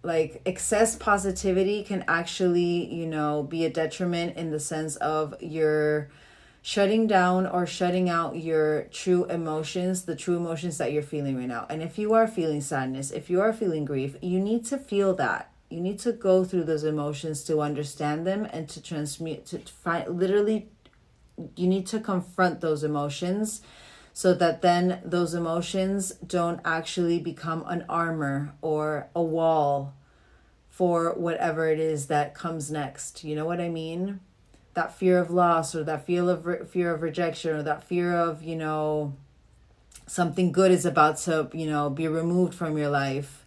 like excess positivity can actually, you know, be a detriment in the sense of your shutting down or shutting out your true emotions, the true emotions that you're feeling right now. And if you are feeling sadness, if you are feeling grief, you need to feel that. You need to go through those emotions to understand them and to transmute, to find, literally, you need to confront those emotions so that then those emotions don't actually become an armor or a wall for whatever it is that comes next. You know what I mean? That fear of loss or that fear of rejection or that fear of, you know, something good is about to, you know, be removed from your life.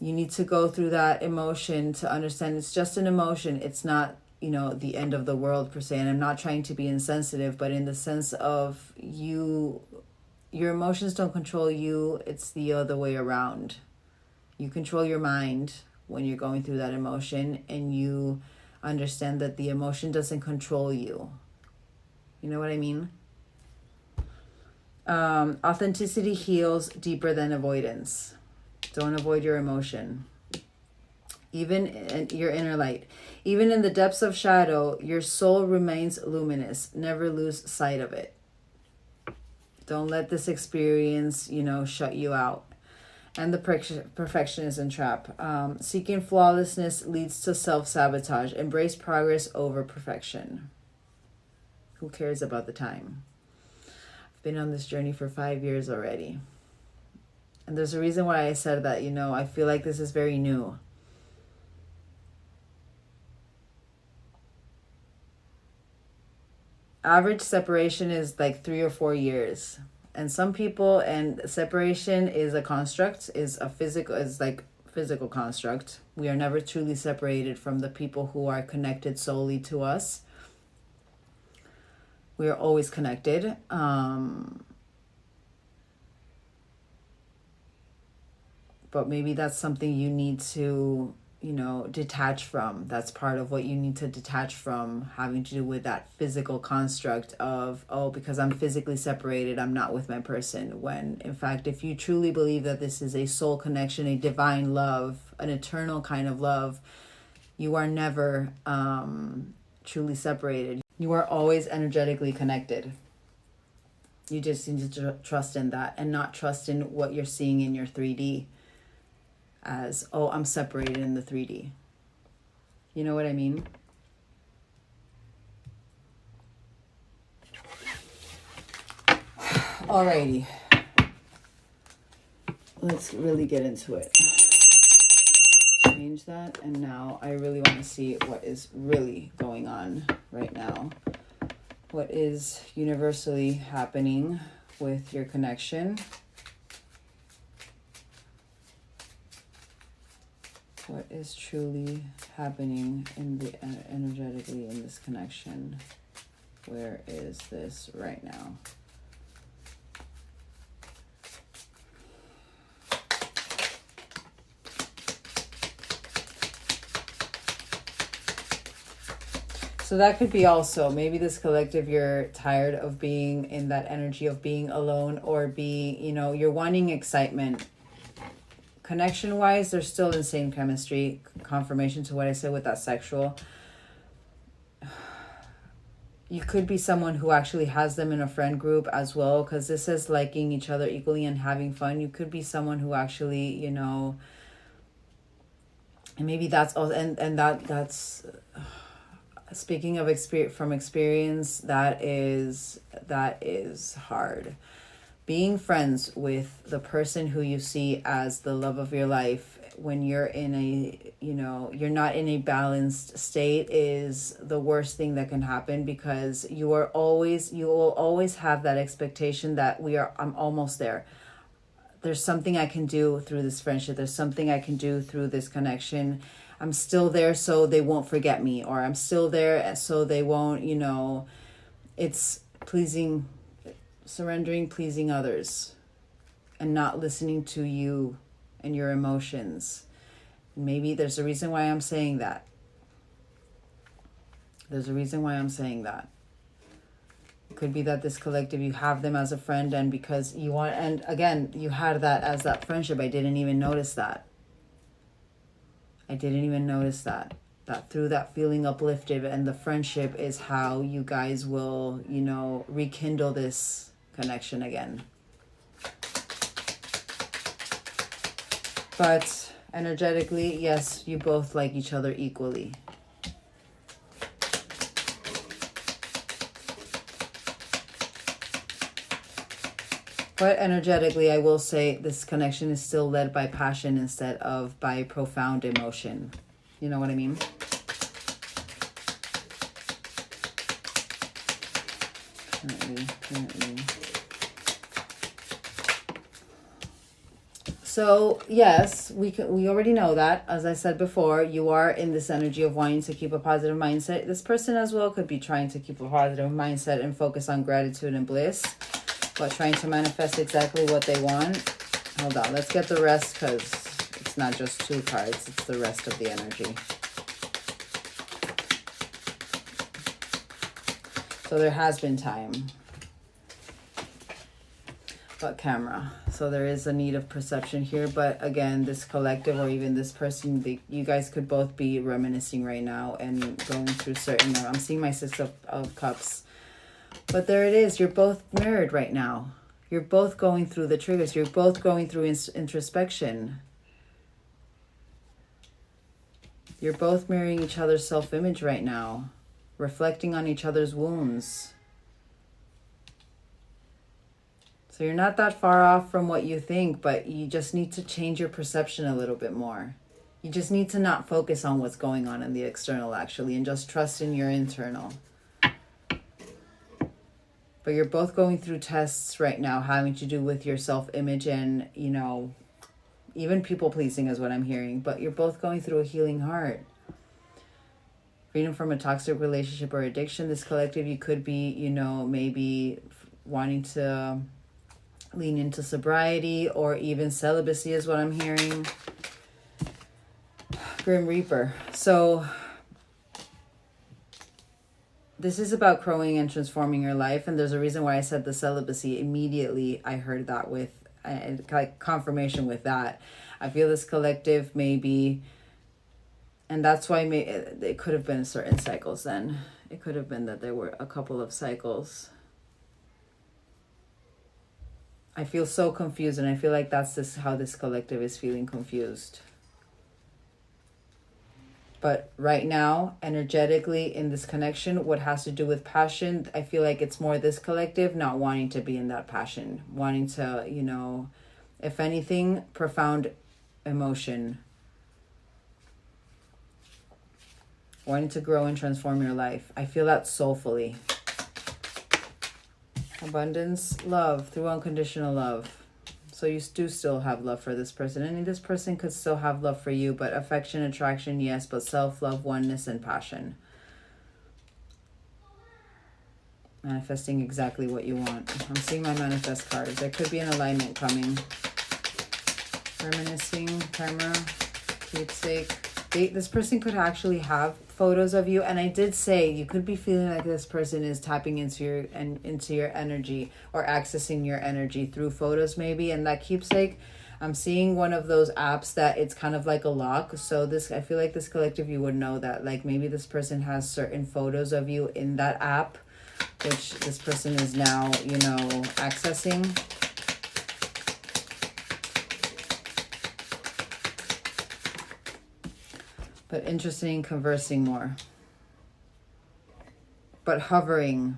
You need to go through that emotion to understand it's just an emotion. It's not, you know, the end of the world per se. And I'm not trying to be insensitive, but in the sense of your emotions don't control you. It's the other way around. You control your mind when you're going through that emotion, and you understand that the emotion doesn't control you. You know what I mean? Authenticity heals deeper than avoidance. Don't avoid your emotion. Even in your inner light. Even in the depths of shadow, your soul remains luminous. Never lose sight of it. Don't let this experience, you know, shut you out. And the perfectionism trap. Seeking flawlessness leads to self-sabotage. Embrace progress over perfection. Who cares about the time? I've been on this journey for 5 years already. And there's a reason why I said that, you know, I feel like this is very new. Average separation is like 3 or 4 years. And some people, and separation is a construct, is like physical construct. We are never truly separated from the people who are connected solely to us. We are always connected. But maybe that's something you need to, you know, detach from. That's part of what you need to detach from, having to do with that physical construct of, oh, because I'm physically separated, I'm not with my person. When in fact, if you truly believe that this is a soul connection, a divine love, an eternal kind of love, you are never truly separated. You are always energetically connected. You just need to trust in that and not trust in what you're seeing in your 3D as, oh, I'm separated in the 3D. You know what I mean? Alrighty. let's really get into it. Change that, and now I really want to see what is really going on right now. What is universally happening with your connection? What is truly happening in the energetically in this connection? Where is this right now? So that could be also, maybe this collective, you're tired of being in that energy of being alone, or you're wanting excitement. Connection wise, there's still the same chemistry, confirmation to what I said with that sexual. You could be someone who actually has them in a friend group as well, because this is liking each other equally and having fun. You could be someone who actually, and maybe that's all, and that's speaking of experience, that is hard. Being friends with the person who you see as the love of your life when you're in you're not in a balanced state is the worst thing that can happen, because you will always have that expectation that I'm almost there. There's something I can do through this friendship. There's something I can do through this connection. I'm still there so they won't forget me, or I'm still there so they won't, it's surrendering, pleasing others, and not listening to you and your emotions. Maybe there's a reason why I'm saying that. There's a reason why I'm saying that. It could be that this collective, you have them as a friend, and because you want, and again, you had that as that friendship. I didn't even notice that. That through that feeling uplifted, and the friendship is how you guys will, rekindle this connection again. But energetically, yes, you both like each other equally. But energetically, I will say this connection is still led by passion instead of by profound emotion. You know what I mean? Currently. So yes, we already know that. As I said before, you are in this energy of wanting to keep a positive mindset. This person as well could be trying to keep a positive mindset and focus on gratitude and bliss, but trying to manifest exactly what they want. Hold on, let's get the rest, because it's not just two cards, it's the rest of the energy. So there has been time. But camera. So there is a need of perception here. But again, this collective, or even this person, you guys could both be reminiscing right now and going through certain... I'm seeing my Six of Cups. But there it is. You're both mirrored right now. You're both going through the triggers. You're both going through introspection. You're both mirroring each other's self-image right now. Reflecting on each other's wounds. So you're not that far off from what you think, but you just need to change your perception a little bit more. You just need to not focus on what's going on in the external, actually, and just trust in your internal. But you're both going through tests right now having to do with your self-image and, even people-pleasing is what I'm hearing. But you're both going through a healing heart. Freedom from a toxic relationship or addiction. This collective, you could be, maybe wanting to lean into sobriety or even celibacy is what I'm hearing. Grim Reaper. So this is about growing and transforming your life, and there's a reason why I said the celibacy. Immediately I heard that with like confirmation with that. I feel this collective maybe, and that's why it could have been certain cycles then. It could have been that there were a couple of cycles. I feel so confused, and I feel like that's how this collective is feeling confused. But right now, energetically in this connection, what has to do with passion, I feel like it's more this collective not wanting to be in that passion, wanting to, If anything, profound emotion. Wanting to grow and transform your life. I feel that soulfully. Abundance, love, through unconditional love. So you do still have love for this person. And this person could still have love for you, but affection, attraction, yes, but self-love, oneness, and passion. Manifesting exactly what you want. I'm seeing my manifest cards. There could be an alignment coming. Reminiscing, karma, keepsake. This person could actually have photos of you, and I did say you could be feeling like this person is tapping into your energy or accessing your energy through photos maybe. And that keepsake, I'm seeing one of those apps that it's kind of like a lock. So this, I feel like this collective, you would know that like maybe this person has certain photos of you in that app, which this person is now, you know, accessing. But interesting, conversing more. But hovering.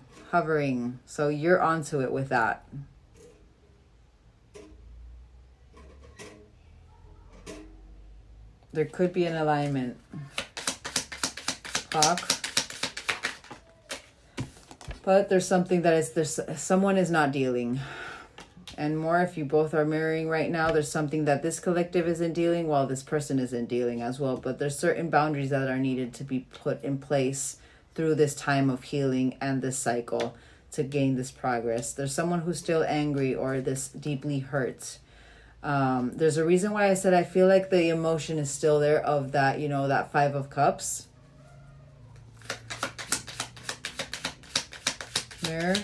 So you're onto it with that. There could be an alignment. Clock. But there's something that someone is not dealing. And more, if you both are mirroring right now, there's something that this collective isn't dealing while this person isn't dealing as well. But there's certain boundaries that are needed to be put in place through this time of healing and this cycle to gain this progress. There's someone who's still angry or this deeply hurt. There's a reason why I said I feel like the emotion is still there of that, you know, that 5 of Cups. Mirror.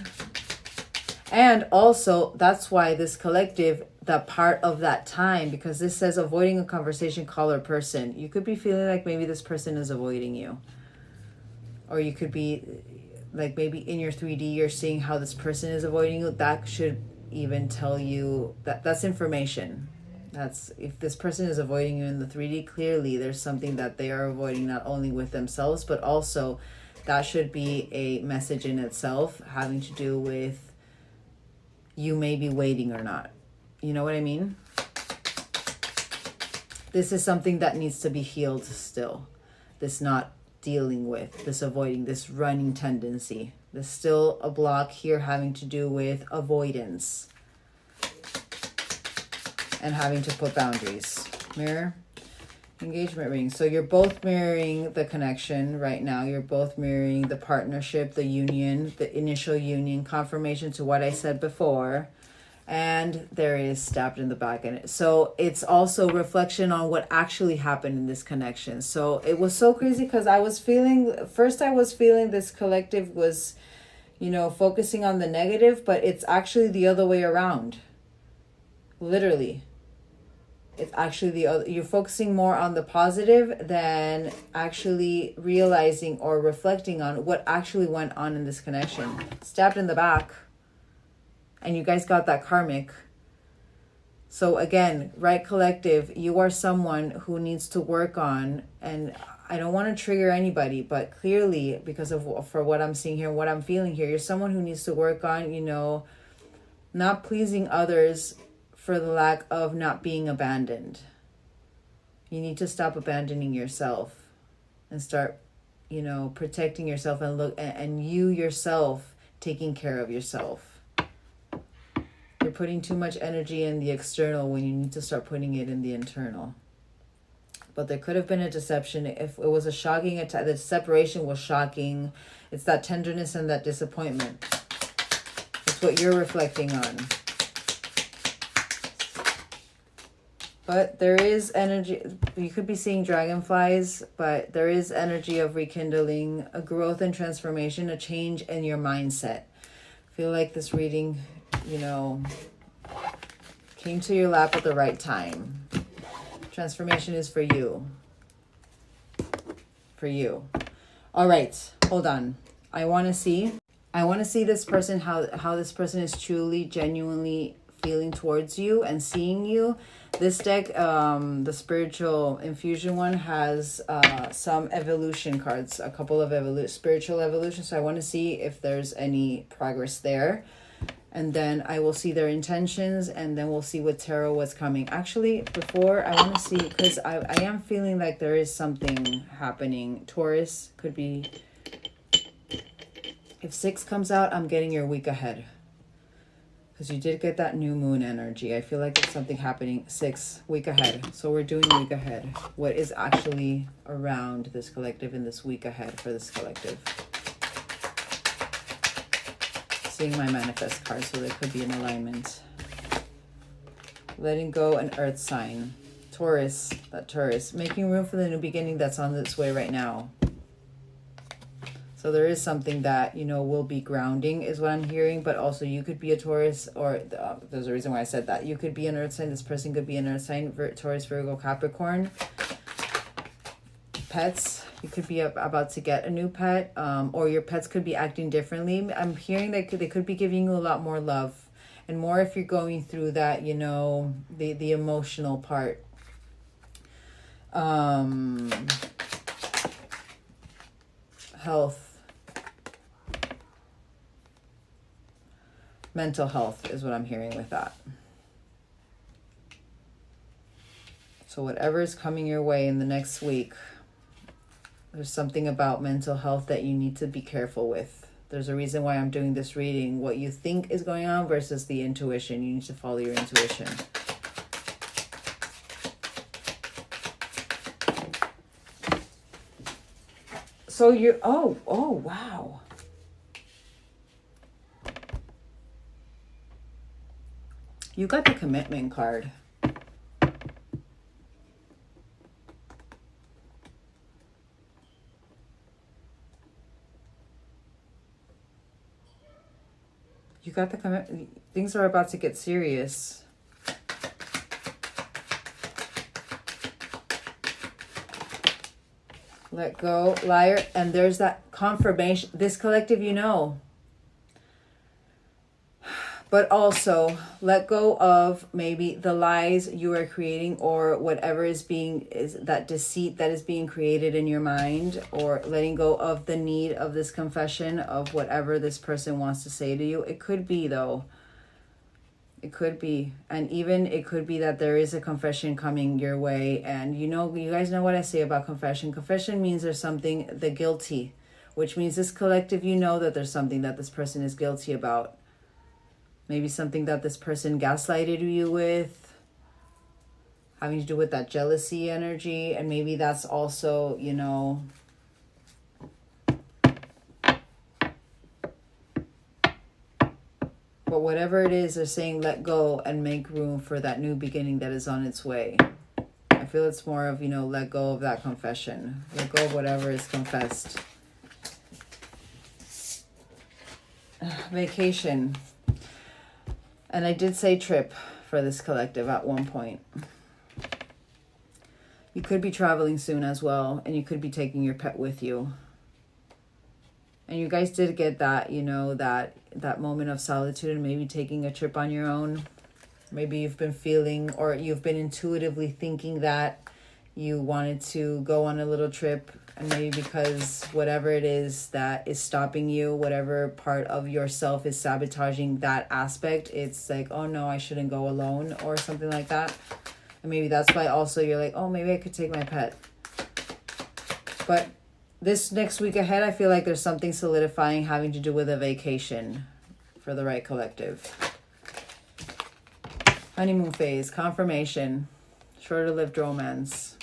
And also, that's why this collective, that part of that time, because this says avoiding a conversation, call or person. You could be feeling like maybe this person is avoiding you. Or you could be like maybe in your 3D, you're seeing how this person is avoiding you. That should even tell you that's information. That's, if this person is avoiding you in the 3D, clearly there's something that they are avoiding, not only with themselves, but also that should be a message in itself having to do with you may be waiting or not. You know what I mean? This is something that needs to be healed still. This not dealing with, this avoiding, this running tendency. There's still a block here having to do with avoidance and having to put boundaries. Mirror. Engagement ring. So you're both mirroring the connection right now. You're both mirroring the partnership, the union, the initial union, confirmation to what I said before. And there is stabbed in the back in it. So it's also reflection on what actually happened in this connection. So it was so crazy because I was feeling this collective was, you know, focusing on the negative, but it's actually the other way around. Literally. It's actually the other, you're focusing more on the positive than actually realizing or reflecting on what actually went on in this connection. Stabbed in the back. And you guys got that karmic. So again, right collective, you are someone who needs to work on, and I don't want to trigger anybody, but clearly because of for what I'm seeing here, what I'm feeling here, you're someone who needs to work on, you know, not pleasing others for the lack of not being abandoned. You need to stop abandoning yourself and start, you know, protecting yourself and you yourself taking care of yourself. You're putting too much energy in the external when you need to start putting it in the internal. But there could have been a deception. If it was a shocking attack, the separation was shocking. It's that tenderness and that disappointment. It's what you're reflecting on. But there is energy. You could be seeing dragonflies, but there is energy of rekindling, a growth and transformation, a change in your mindset. I feel like this reading, you know, came to your lap at the right time. Transformation is for you. For you. All right, hold on. I want to see this person, how this person is truly, genuinely feeling towards you and seeing you. This deck, the spiritual infusion one, has some evolution cards, a couple of spiritual evolution. So I want to see if there's any progress there. And then I will see their intentions, and then we'll see what tarot was coming. Actually, before, I want to see, because I am feeling like there is something happening. Taurus could be, if 6 comes out, I'm getting your week ahead. Because you did get that new moon energy. I feel like there's something happening. 6, week ahead. So we're doing week ahead. What is actually around this collective in this week ahead for this collective? Seeing my manifest card, so there could be an alignment. Letting go an earth sign. Taurus, that Taurus. Making room for the new beginning that's on its way right now. So there is something that, you know, will be grounding is what I'm hearing, but also you could be a Taurus, or there's a reason why I said that. You could be an earth sign. This person could be an earth sign, Taurus, Virgo, Capricorn. Pets. You could be about to get a new pet, or your pets could be acting differently. I'm hearing that they could be giving you a lot more love, and more if you're going through that, you know, the emotional part. Health. Mental health is what I'm hearing with that. So whatever is coming your way in the next week, there's something about mental health that you need to be careful with. There's a reason why I'm doing this reading. What you think is going on versus the intuition. You need to follow your intuition. So you're, oh, wow. You got the commitment card. You got the commitment. Things are about to get serious. Let go, liar. And there's that confirmation. This collective, you know. But also, let go of maybe the lies you are creating, or whatever is that deceit that is being created in your mind, or letting go of the need of this confession of whatever this person wants to say to you. It could be, though. It could be. And even it could be that there is a confession coming your way. And you know, you guys know what I say about confession. Confession means there's something, the guilty, which means this collective, you know that there's something that this person is guilty about. Maybe something that this person gaslighted you with, having to do with that jealousy energy. And maybe that's also, you know, but whatever it is, they're saying let go and make room for that new beginning that is on its way. I feel it's more of, you know, let go of that confession. Let go of whatever is confessed. Vacation. And I did say trip for this collective at one point. You could be traveling soon as well, and you could be taking your pet with you. And you guys did get that, you know, that moment of solitude, and maybe taking a trip on your own. Maybe you've been feeling, or you've been intuitively thinking that you wanted to go on a little trip, and maybe because whatever it is that is stopping you, whatever part of yourself is sabotaging that aspect, it's like, oh no, I shouldn't go alone, or something like that. And maybe that's why also you're like, oh, maybe I could take my pet. But this next week ahead, I feel like there's something solidifying having to do with a vacation for the right collective. Honeymoon phase, confirmation, shorter-lived romance.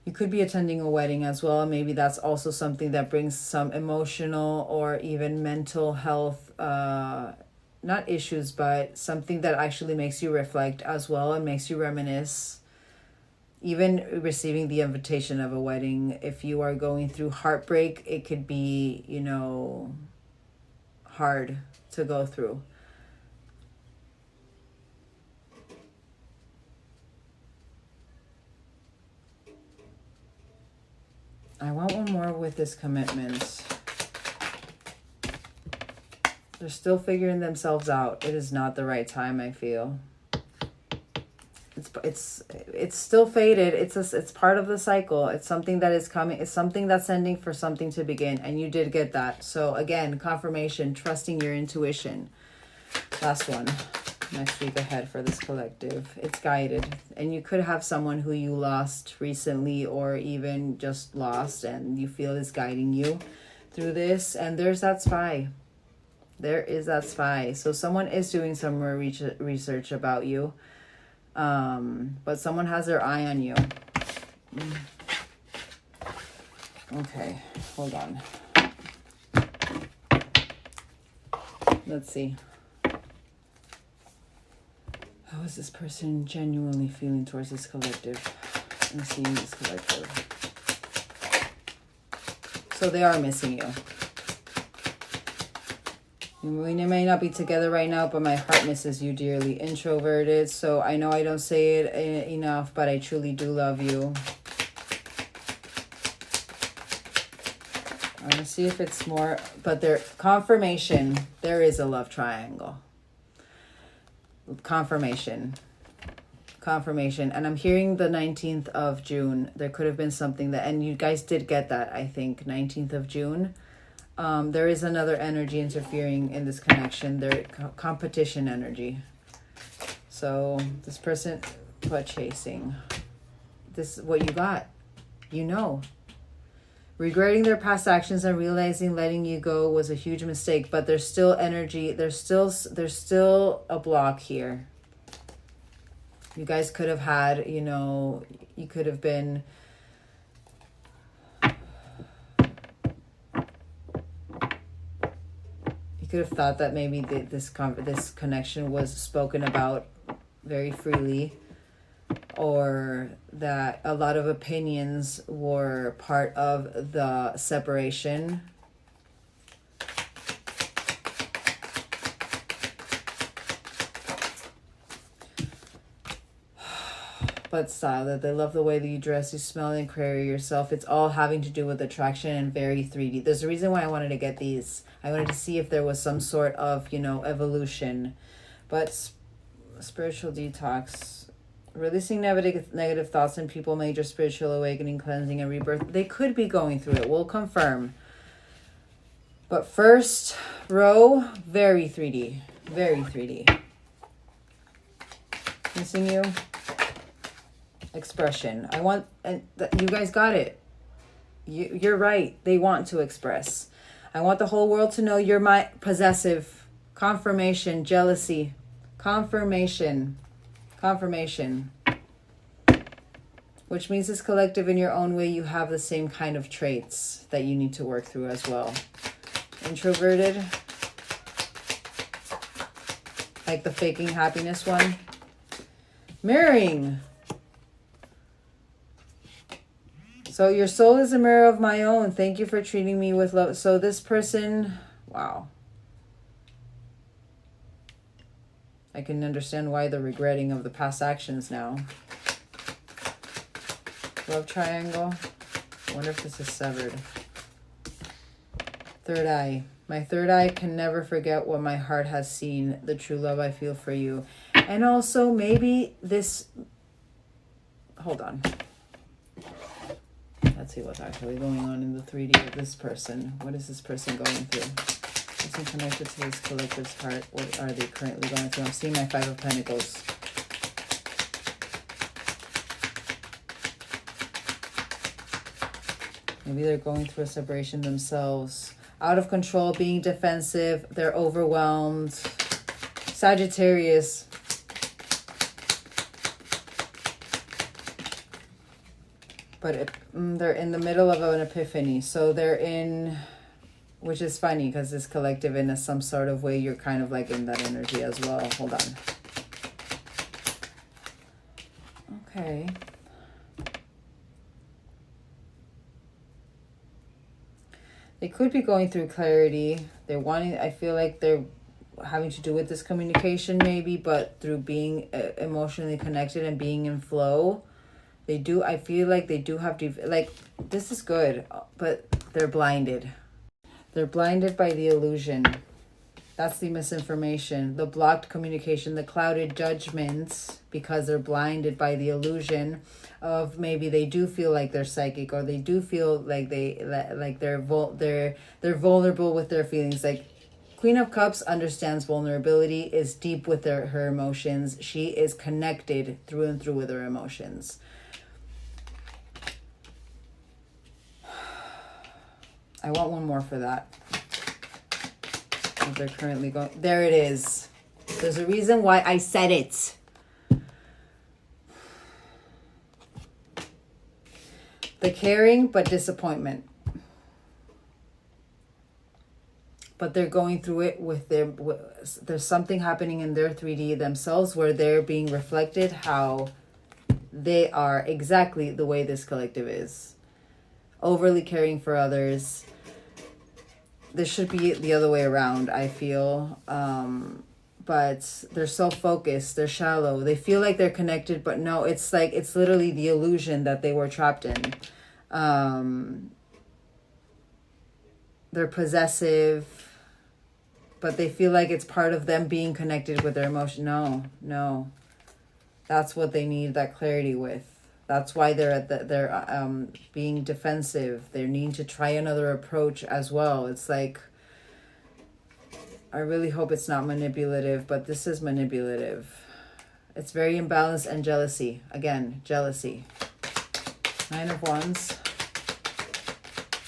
You could be attending a wedding as well. Maybe that's also something that brings some emotional or even mental health, not issues, but something that actually makes you reflect as well and makes you reminisce. Even receiving the invitation of a wedding, if you are going through heartbreak, it could be, you know, hard to go through. I want one more with this commitment. They're still figuring themselves out. It is not the right time, I feel. It's still fated. It's part of the cycle. It's something that is coming. It's something that's ending for something to begin, and you did get that. So again, confirmation, trusting your intuition. Last one. Next week ahead for this collective. It's guided, and you could have someone who you lost recently or even just lost, and you feel is guiding you through this. And there's that spy. There is that spy. So someone is doing some more research about you, but someone has their eye on you. Okay, hold on. Let's see. How is this person genuinely feeling towards this collective and seeing this collective? So they are missing you. We may not be together right now, but my heart misses you dearly. Introverted. So I know I don't say it enough, but I truly do love you. I'm going to see if it's more, but there, confirmation, there is a love triangle. Confirmation. And I'm hearing the 19th of June. There could have been something that, and you guys did get that, I think, 19th of June. There is another energy interfering in this connection. There, competition energy. So this person, butt chasing. This is what you got. You know. Regretting their past actions and realizing letting you go was a huge mistake, but there's still energy. There's still a block here. You guys could have had, you know, you could have been could have thought that maybe this connection was spoken about very freely, or that a lot of opinions were part of the separation. But style, that they love the way that you dress, you smell and carry yourself. It's all having to do with attraction and very 3D. There's a reason why I wanted to get these. I wanted to see if there was some sort of, you know, evolution. But spiritual detox, releasing negative thoughts in people, major spiritual awakening, cleansing, and rebirth. They could be going through it. We'll confirm. But first row, very 3D. Very 3D. Missing you. Expression. I want, and you guys got it. You're right. They want to express. I want the whole world to know you're my possessive. Confirmation, jealousy, confirmation. Which means this collective, in your own way, you have the same kind of traits that you need to work through as well. Introverted, like the faking happiness one. Mirroring. So your soul is a mirror of my own. Thank you for treating me with love. So this person, wow. I can understand why the regretting of the past actions now. Love triangle. I wonder if this is severed. Third eye. My third eye can never forget what my heart has seen, the true love I feel for you. And also maybe this, hold on. Let's see what's actually going on in the 3D of this person. What is this person going through? What's connected to this collective's heart? What are they currently going through? I'm seeing my 5 of Pentacles. Maybe they're going through a separation themselves. Out of control, being defensive. They're overwhelmed. Sagittarius. But they're in the middle of an epiphany. So they're in, which is funny because this collective, in some sort of way, you're kind of like in that energy as well. Hold on. Okay. They could be going through clarity. They're wanting, I feel like they're having to do with this communication maybe, but through being emotionally connected and being in flow. They do, I feel like they do have to, like, this is good, but they're blinded. They're blinded by the illusion That's the misinformation, the blocked communication, the clouded judgments, because they're blinded by the illusion of maybe they do feel like they're psychic, or they do feel like they're vulnerable with their feelings. Like Queen of Cups understands vulnerability, is deep with her emotions. She is connected through and through with her emotions. I want one more for that. They're currently going. There it is. There's a reason why I said it. The caring, but disappointment. But they're going through it with there's something happening in their 3D themselves where they're being reflected how they are exactly the way this collective is. Overly caring for others. This should be the other way around, I feel. But they're so focused, they're shallow. They feel like they're connected, but no, it's like, it's literally the illusion that they were trapped in. They're possessive, but they feel like it's part of them being connected with their emotion. No. That's what they need that clarity with. That's why they're being defensive. They need to try another approach as well. It's like, I really hope it's not manipulative, but this is manipulative. It's very imbalanced and jealousy. Again, jealousy. 9 of Wands.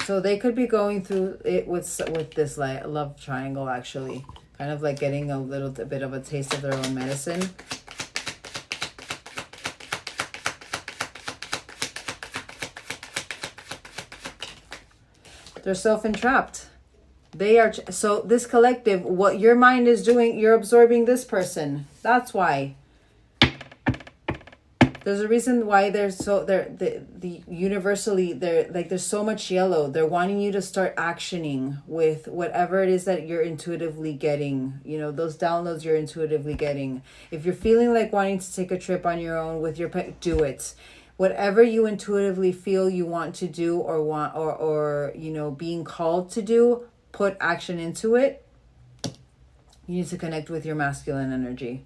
So they could be going through it with this like love triangle, actually. Kind of like getting a little bit of a taste of their own medicine. They're self-entrapped. They are, so this collective, what your mind is doing, you're absorbing this person. That's why. There's a reason why the universally, there's so much yellow. They're wanting you to start actioning with whatever it is that you're intuitively getting. You know, those downloads you're intuitively getting. If you're feeling like wanting to take a trip on your own with your pet, do it. Whatever you intuitively feel you want to do or you know, being called to do, put action into it. You need to connect with your masculine energy.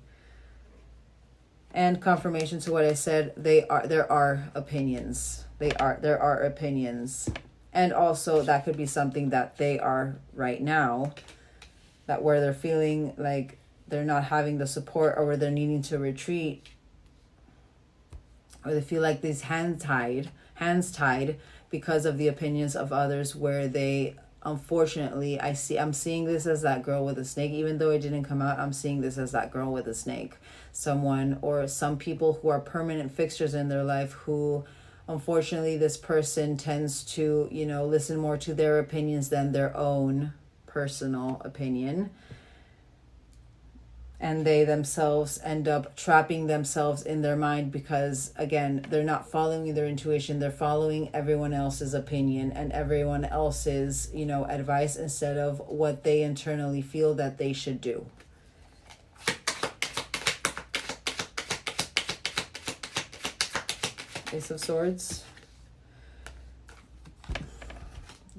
And confirmation to what I said, there are opinions. There are opinions. And also that could be something that they are right now, that where they're feeling like they're not having the support, or where they're needing to retreat, or they feel like these hands tied because of the opinions of others, where they, unfortunately, I'm seeing this as that girl with a snake. Even though it didn't come out, I'm seeing this as that girl with a snake. Someone or some people who are permanent fixtures in their life, who unfortunately this person tends to, you know, listen more to their opinions than their own personal opinion. And they themselves end up trapping themselves in their mind because, again, they're not following their intuition. They're following everyone else's opinion and everyone else's, you know, advice, instead of what they internally feel that they should do. Ace of Swords.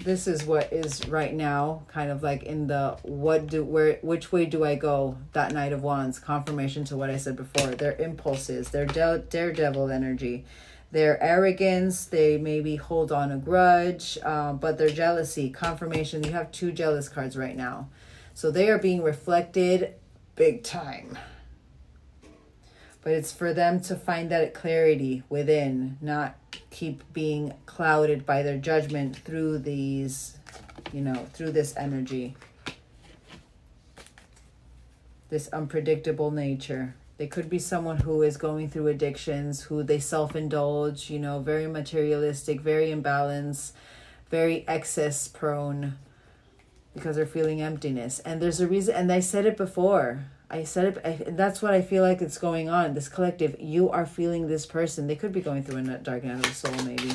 This is what is right now kind of like in the which way do I go? That Knight of Wands, confirmation to what I said before. Their impulses, their daredevil energy, their arrogance, they maybe hold on a grudge, but their jealousy, confirmation. You have 2 jealous cards right now. So they are being reflected big time. But it's for them to find that clarity within, not keep being clouded by their judgment through these, you know, through this energy. This unpredictable nature. They could be someone who is going through addictions, who they self-indulge, you know, very materialistic, very imbalanced, very excess prone, because they're feeling emptiness. And there's a reason, and I said it before. That's what I feel like it's going on. This collective, you are feeling this person. They could be going through a dark night of the soul, maybe.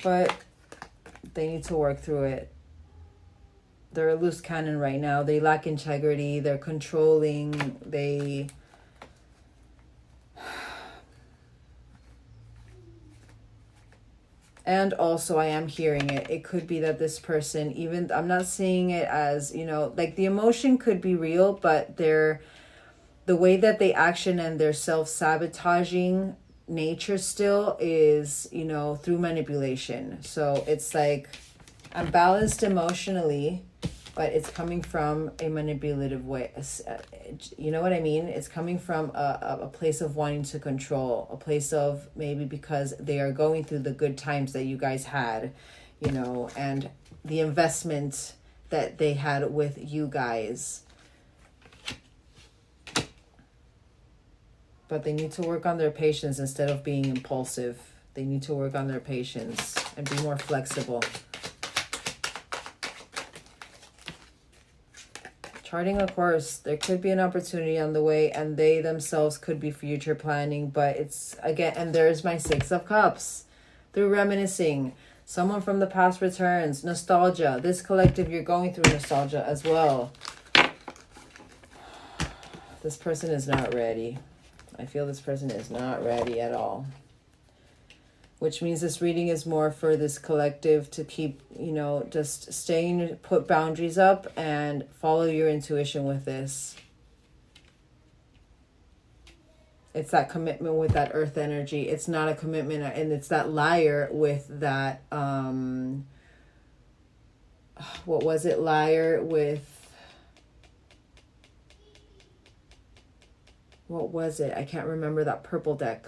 But they need to work through it. They're a loose cannon right now. They lack integrity. They're controlling. And also, I am hearing it. It could be that this person, even, I'm not seeing it as, you know, like the emotion could be real, but the way that they action and their self-sabotaging nature still is, you know, through manipulation. So it's like, I'm balanced emotionally, but it's coming from a manipulative way. You know what I mean? It's coming from a place of wanting to control, a place of maybe because they are going through the good times that you guys had, you know, and the investment that they had with you guys. But they need to work on their patience instead of being impulsive. They need to work on their patience and be more flexible. Charting a course, there could be an opportunity on the way, and they themselves could be future planning, but it's, again, and there's my Six of Cups. Through reminiscing, someone from the past returns, nostalgia. This collective, you're going through nostalgia as well. This person is not ready. I feel this person is not ready at all. Which means this reading is more for this collective to keep, you know, just staying, put boundaries up and follow your intuition with this. It's that commitment with that earth energy. It's not a commitment, and it's that liar with that, what was it? Liar with, what was it? I can't remember that purple deck.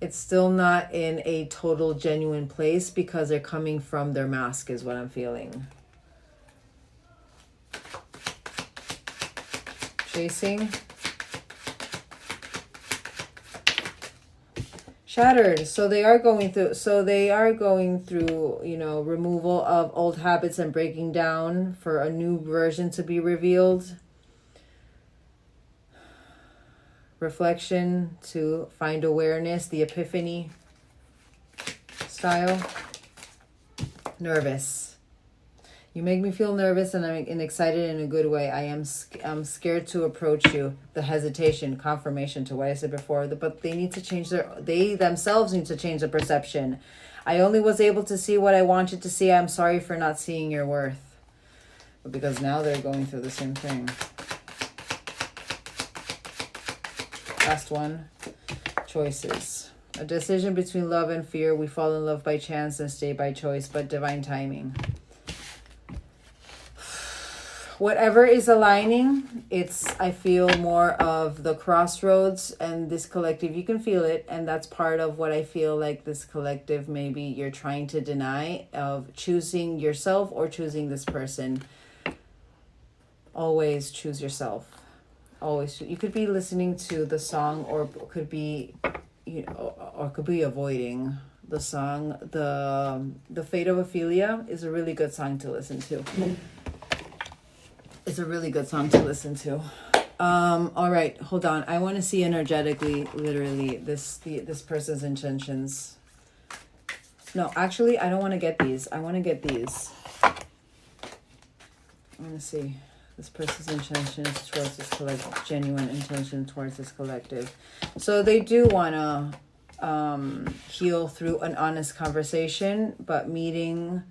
It's still not in a total genuine place because they're coming from their mask is what I'm feeling. Chasing. Shattered. So they are going through, you know, removal of old habits and breaking down for a new version to be revealed. Reflection to find awareness, the epiphany style. Nervous. You make me feel nervous and I'm excited in a good way. I'm scared to approach you. The hesitation, confirmation to what I said before. But they need to change they themselves need to change the perception. I only was able to see what I wanted to see. I'm sorry for not seeing your worth. But because now they're going through the same thing. Last one, choices. A decision between love and fear. We fall in love by chance and stay by choice, but divine timing. Whatever is aligning, I feel more of the crossroads, and this collective, you can feel it, and that's part of what I feel like this collective, maybe you're trying to deny, of choosing yourself or choosing this person. Always choose yourself. Always. You could be listening to the song, or could be, you know, or could be avoiding the song. The Fate of Ophelia is a really good song to listen to. It's a really good song to listen to. All right, hold on. I want to see energetically, literally, this person's intentions. No, actually, I don't want to get these. I want to get these. I want to see this person's intentions towards this collective, genuine intention towards this collective. So they do want to heal through an honest conversation, but meeting,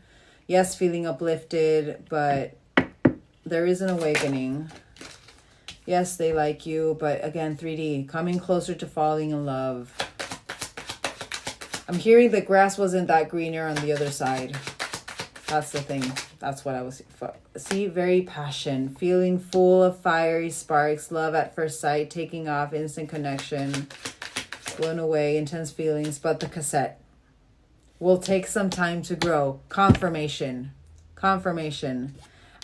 yes, feeling uplifted, but there is an awakening. Yes, they like you, but again, 3D, coming closer to falling in love. I'm hearing the grass wasn't that greener on the other side. That's the thing. That's what I was... See, very passion. Feeling full of fiery sparks. Love at first sight. Taking off. Instant connection. Blown away. Intense feelings. But the cassette will take some time to grow. Confirmation. Confirmation.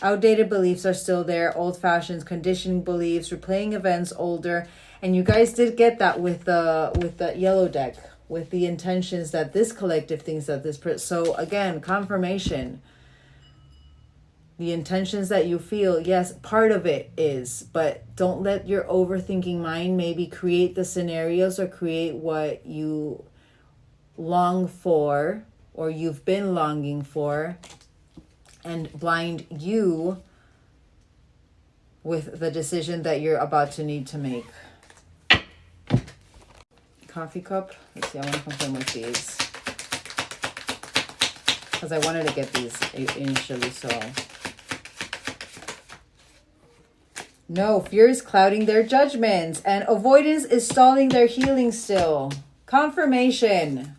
Outdated beliefs are still there. Old-fashioned conditioning beliefs. Replaying events older. And you guys did get that with the yellow deck. With the intentions that this collective thinks that this person... So again, confirmation. The intentions that you feel, yes, part of it is, but don't let your overthinking mind maybe create the scenarios or create what you long for or you've been longing for and blind you with the decision that you're about to need to make. coffee cup. Let's see, I want to confirm with these. Because I wanted to get these initially, so. No, fear is clouding their judgments, and avoidance is stalling their healing still. Confirmation.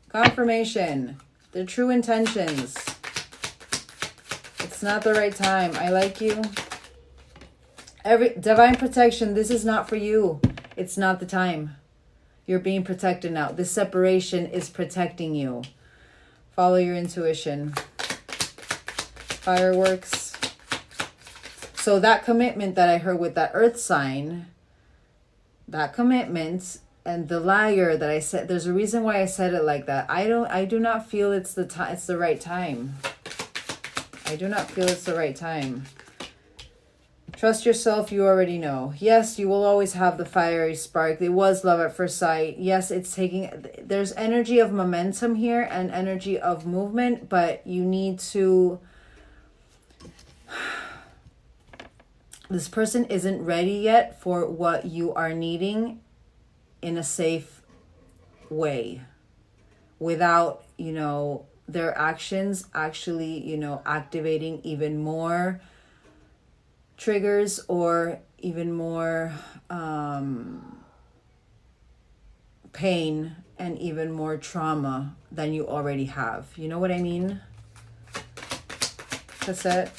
Confirmation. Their true intentions. It's not the right time. I like you. Divine protection, this is not for you. It's not the time. You're being protected now. This separation is protecting you. Follow your intuition. Fireworks. So that commitment that I heard with that earth sign, that commitment and the liar that I said, there's a reason why I said it like that. I do not feel it's the time, it's the right time. I do not feel it's the right time. Trust yourself, you already know. Yes, you will always have the fiery spark. It was love at first sight. Yes, it's taking, there's energy of momentum here and energy of movement, but you need to, this person isn't ready yet for what you are needing in a safe way without, you know, their actions actually, you know, activating even more triggers or even more pain and even more trauma than you already have. You know what I mean? Cassette.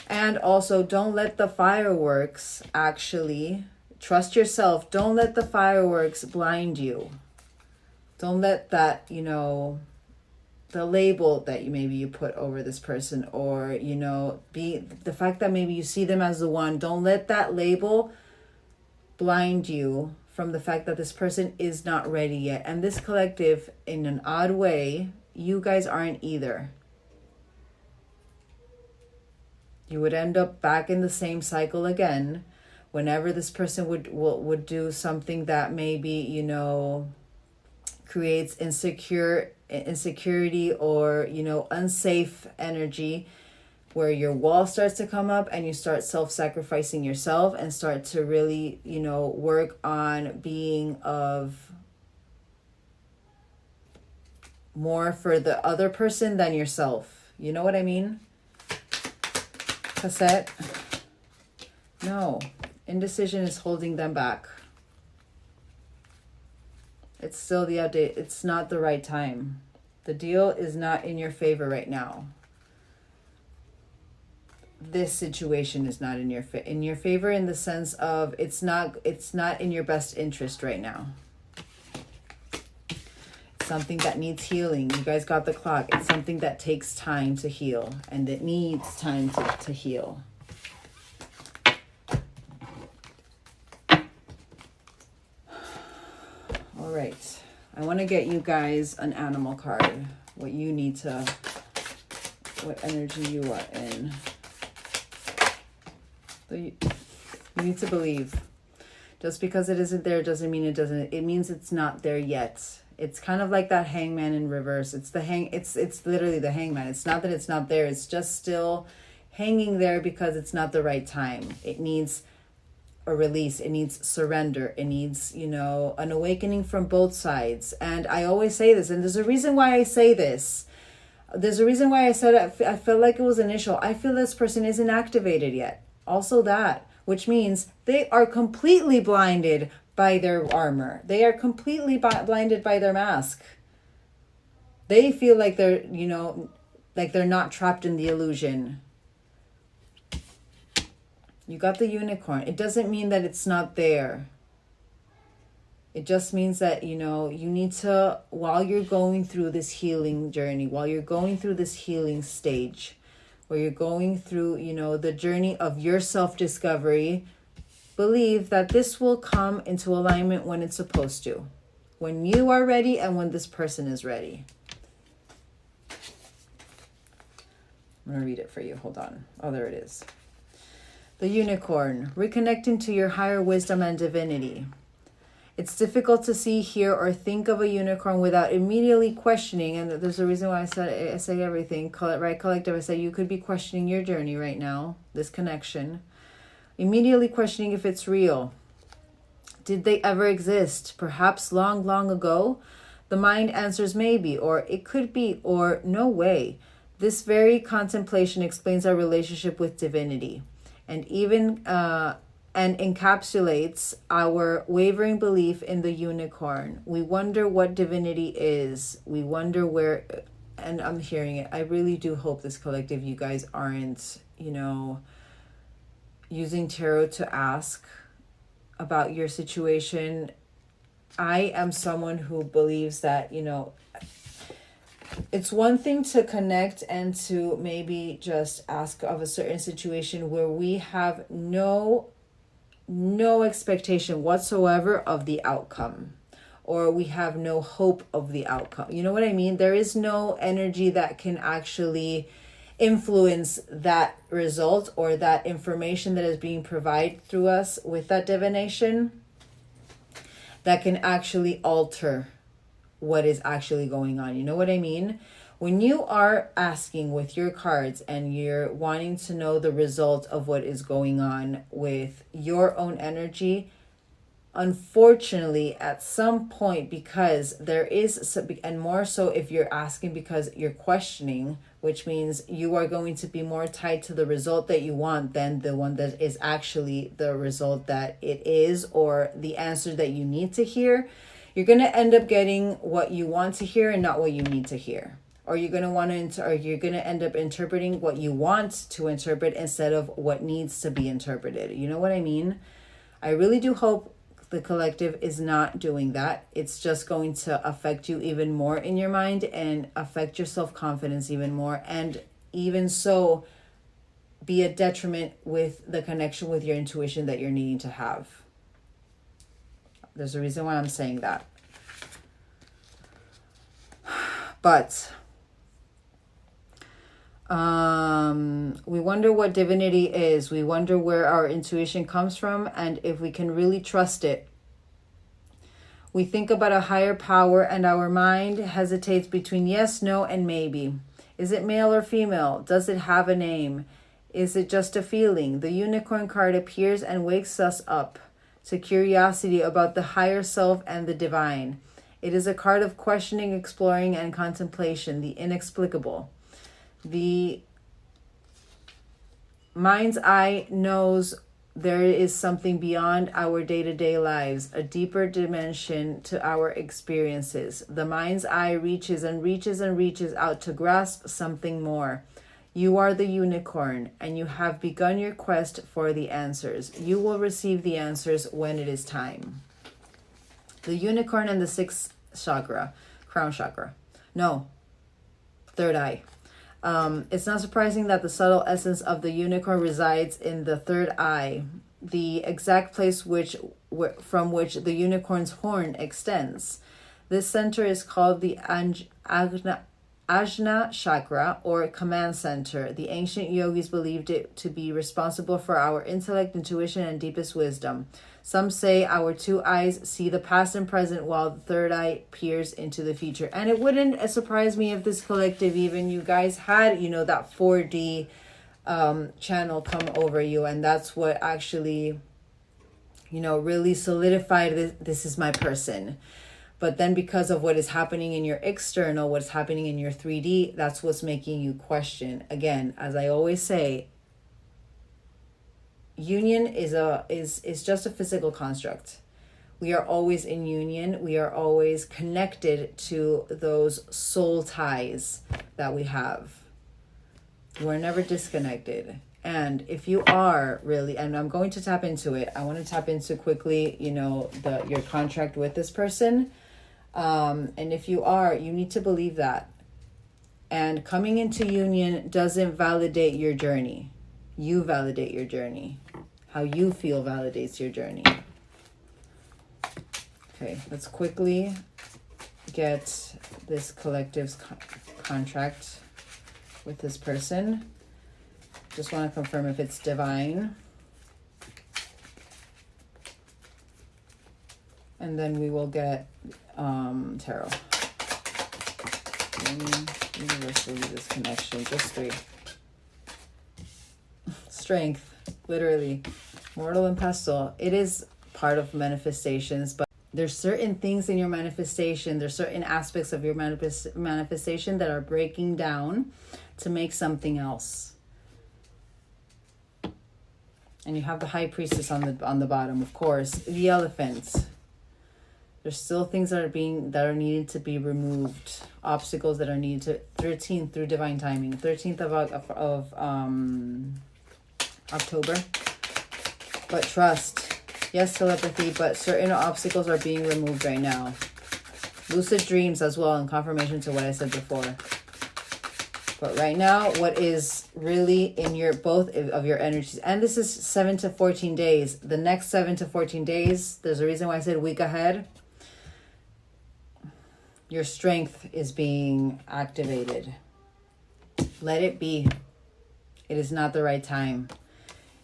And also, don't let the fireworks actually, trust yourself. Don't let the fireworks blind you. Don't let that, you know, the label that maybe you put over this person, or, you know, be the fact that maybe you see them as the one. Don't let that label blind you from the fact that this person is not ready yet. And this collective, in an odd way, you guys aren't either. You would end up back in the same cycle again whenever this person would do something that maybe, you know, creates insecurity or, you know, unsafe energy, where your wall starts to come up and you start self-sacrificing yourself and start to really, you know, work on being of more for the other person than yourself. You know what I mean? Cassette. No, indecision is holding them back. It's still the update. It's not the right time. The deal is not in your favor right now. This situation is not in your favor in the sense of it's not in your best interest right now. It's something that needs healing. You guys got the clock. It's something that takes time to heal, and it needs time to heal. All right, I want to get you guys an animal card. What you need to, what energy you are in. So you need to believe. Just because it isn't there doesn't mean it doesn't. It means it's not there yet. It's kind of like that hangman in reverse. It's literally the hangman. It's not that it's not there. It's just still hanging there because it's not the right time. It needs a release. It needs surrender. It needs, you know, an awakening from both sides. And I always say this, and there's a reason why I say this. There's a reason why I said it. I feel like it was initial. I feel this person isn't activated yet. Also that, which means they are completely blinded by their armor. They are completely blinded by their mask. They feel like they're, you know, like they're not trapped in the illusion. You got the unicorn. It doesn't mean that it's not there. It just means that, you know, you need to, while you're going through this healing journey, while you're going through this healing stage, where you're going through, you know, the journey of your self-discovery, believe that this will come into alignment when it's supposed to. When you are ready and when this person is ready. I'm going to read it for you. Hold on. Oh, there it is. The unicorn, reconnecting to your higher wisdom and divinity. It's difficult to see, hear, or think of a unicorn without immediately questioning. And there's a reason why I say everything. Right, collective. I say you could be questioning your journey right now, this connection. Immediately questioning if it's real. Did they ever exist? Perhaps long, long ago? The mind answers maybe, or it could be, or no way. This very contemplation explains our relationship with divinity, and even and encapsulates our wavering belief in the unicorn. We wonder what divinity is. We wonder where, and I'm hearing it. I really do hope this collective, you guys aren't, using tarot to ask about your situation. I am someone who believes that, it's one thing to connect and to maybe just ask of a certain situation where we have no expectation whatsoever of the outcome, or we have no hope of the outcome. You know what I mean? There is no energy that can actually influence that result or that information that is being provided through us with that divination that can actually alter what is actually going on. You know what I mean? When you are asking with your cards and you're wanting to know the result of what is going on with your own energy, unfortunately, at some point, because there is, and more so if you're asking because you're questioning, which means you are going to be more tied to the result that you want than the one that is actually the result that it is, or the answer that you need to hear. You're going to end up getting what you want to hear and not what you need to hear. Or you're going to end up interpreting what you want to interpret instead of what needs to be interpreted. You know what I mean? I really do hope the collective is not doing that. It's just going to affect you even more in your mind and affect your self-confidence even more. And even so, be a detriment with the connection with your intuition that you're needing to have. There's a reason why I'm saying that. But we wonder what divinity is. We wonder where our intuition comes from and if we can really trust it. We think about a higher power and our mind hesitates between yes, no, and maybe. Is it male or female? Does it have a name? Is it just a feeling? The unicorn card appears and wakes us up to curiosity about the higher self and the divine. It is a card of questioning, exploring, and contemplation, the inexplicable. The mind's eye knows there is something beyond our day-to-day lives, a deeper dimension to our experiences. The mind's eye reaches and reaches and reaches out to grasp something more. You are the unicorn, and you have begun your quest for the answers. You will receive the answers when it is time. The unicorn and the sixth chakra, crown chakra. No, third eye. It's not surprising that the subtle essence of the unicorn resides in the third eye, the exact place from which the unicorn's horn extends. This center is called the Ajna chakra, or command center. The ancient yogis believed it to be responsible for our intellect, intuition, and deepest wisdom. Some say our two eyes see the past and present, while the third eye peers into the future. And it wouldn't surprise me if this collective, even you guys had, that 4D channel come over you. And that's what actually, really solidified this is my person. But then because of what is happening in your external, what's happening in your 3D, that's what's making you question. Again, as I always say, union is just a physical construct. We are always in union. We are always connected to those soul ties that we have. We're never disconnected. And if you are really, and I'm going to tap into it, I want to tap into quickly, your contract with this person. And if you are, you need to believe that. And coming into union doesn't validate your journey. You validate your journey. How you feel validates your journey. Okay, let's quickly get this collective's contract with this person. Just want to confirm if it's divine. And then we will get tarot. Universally, this connection, just 3. Strength, literally. Mortal and pestle. It is part of manifestations, but there's certain things in your manifestation, there's certain aspects of your manifestation that are breaking down to make something else. And you have the High Priestess on the bottom, of course. The Elephant. There's still things that are needed to be removed. Obstacles that are needed to 13th through divine timing. 13th of October. But trust. Yes, telepathy, but certain obstacles are being removed right now. Lucid dreams as well, in confirmation to what I said before. But right now, what is really in your both of your energies, and this is 7 to 14 days. The next 7 to 14 days, there's a reason why I said week ahead. Your strength is being activated. Let it be. It is not the right time.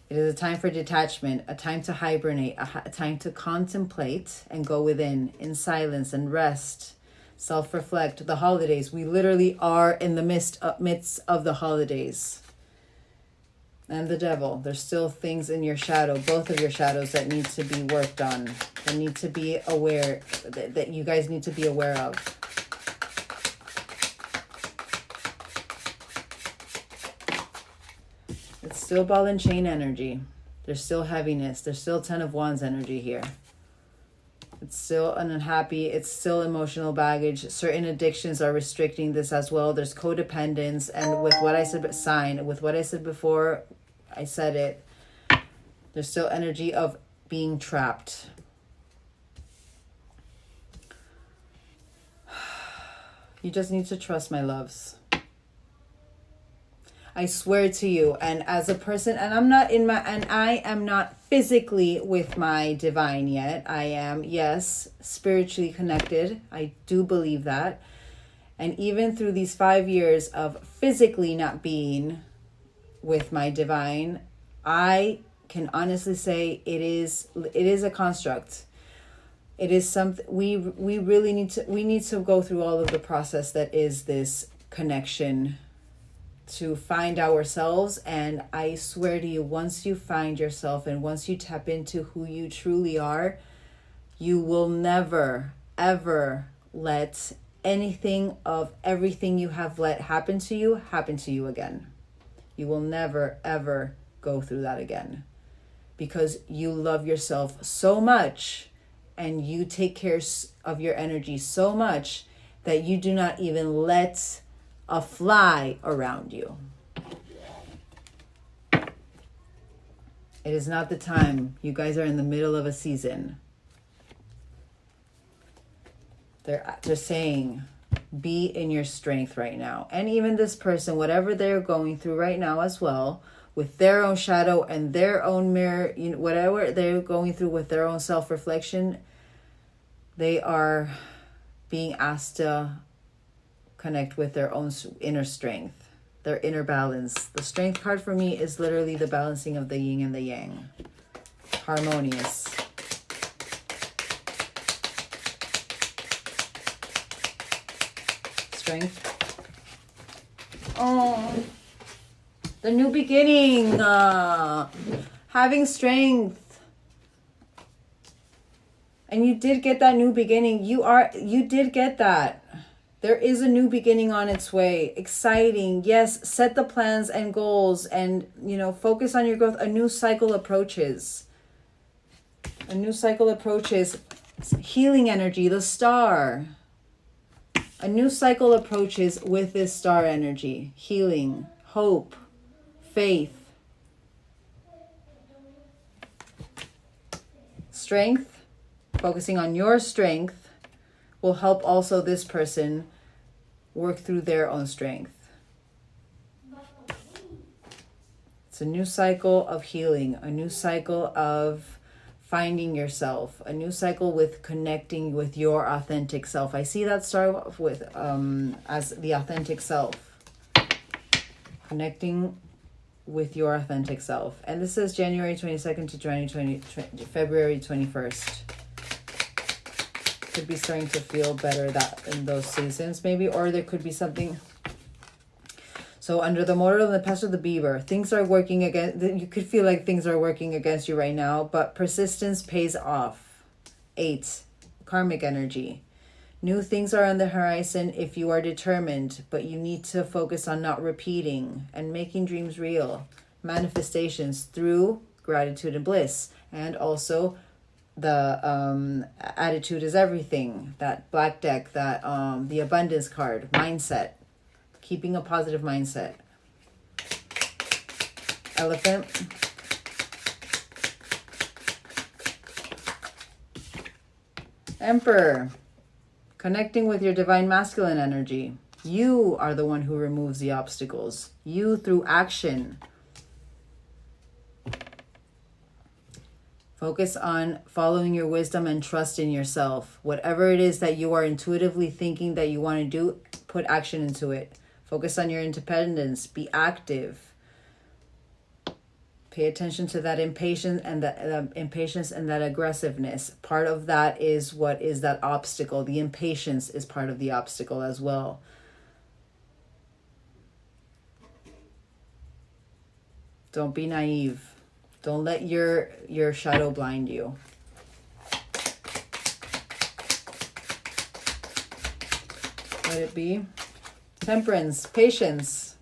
It is a time for detachment, a time to hibernate, a time to contemplate and go within in silence and rest. Self-reflect. The holidays. We literally are in the midst of the holidays. And the devil. There's still things in your shadow, both of your shadows, that need to be worked on. That need to be aware, that you guys need to be aware of. It's still ball and chain energy. There's still heaviness. There's still 10 of Wands energy here. It's still unhappy. It's still emotional baggage. Certain addictions are restricting this as well. There's codependence. And with what I said, with what I said before, I said it. There's still energy of being trapped. You just need to trust, my loves. I swear to you, and as a person, and I am not physically with my divine yet. I am, yes, spiritually connected. I do believe that. And even through these 5 years of physically not being with my divine, I can honestly say it is a construct. It is something we really need to go through all of the process that is this connection to find ourselves. And I swear to you, once you find yourself and once you tap into who you truly are, you will never, ever let anything of everything you have let happen to you again. You will never, ever go through that again, because you love yourself so much and you take care of your energy so much that you do not even let a fly around you. It is not the time. You guys are in the middle of a season. They're saying, be in your strength right now. And even this person, whatever they're going through right now as well, with their own shadow and their own mirror, whatever they're going through with their own self-reflection, they are being asked to connect with their own inner strength, their inner balance. The strength card for me is literally the balancing of the yin and the yang. Harmonious. Strength. Oh, the new beginning. Having strength. And you did get that new beginning. You did get that. There is a new beginning on its way. Exciting. Yes, set the plans and goals and, focus on your growth. A new cycle approaches. A new cycle approaches. Healing energy, the star. A new cycle approaches with this star energy. Healing, hope, faith. Strength. Focusing on your strength will help also this person work through their own strength. It's a new cycle of healing, a new cycle of finding yourself, a new cycle with connecting with your authentic self. I see that start with as the authentic self. Connecting with your authentic self. And this is January 22nd to February 21st. Could be starting to feel better that in those seasons maybe, or there could be something. So under the mortal and the pest of the beaver, things are working against, you could feel like things are working against you right now, but persistence pays off. 8, karmic energy. New things are on the horizon if you are determined, but you need to focus on not repeating and making dreams real. Manifestations through gratitude and bliss. And also the attitude is everything. That black deck, that the abundance card, mindset. Keeping a positive mindset. Elephant. Emperor. Connecting with your divine masculine energy. You are the one who removes the obstacles. You through action. Focus on following your wisdom and trust in yourself. Whatever it is that you are intuitively thinking that you want to do, put action into it. Focus on your independence. Be active. Pay attention to that impatience and that aggressiveness. Part of that is what is that obstacle. The impatience is part of the obstacle as well. Don't be naive. Don't let your shadow blind you. Let it be. Temperance, patience.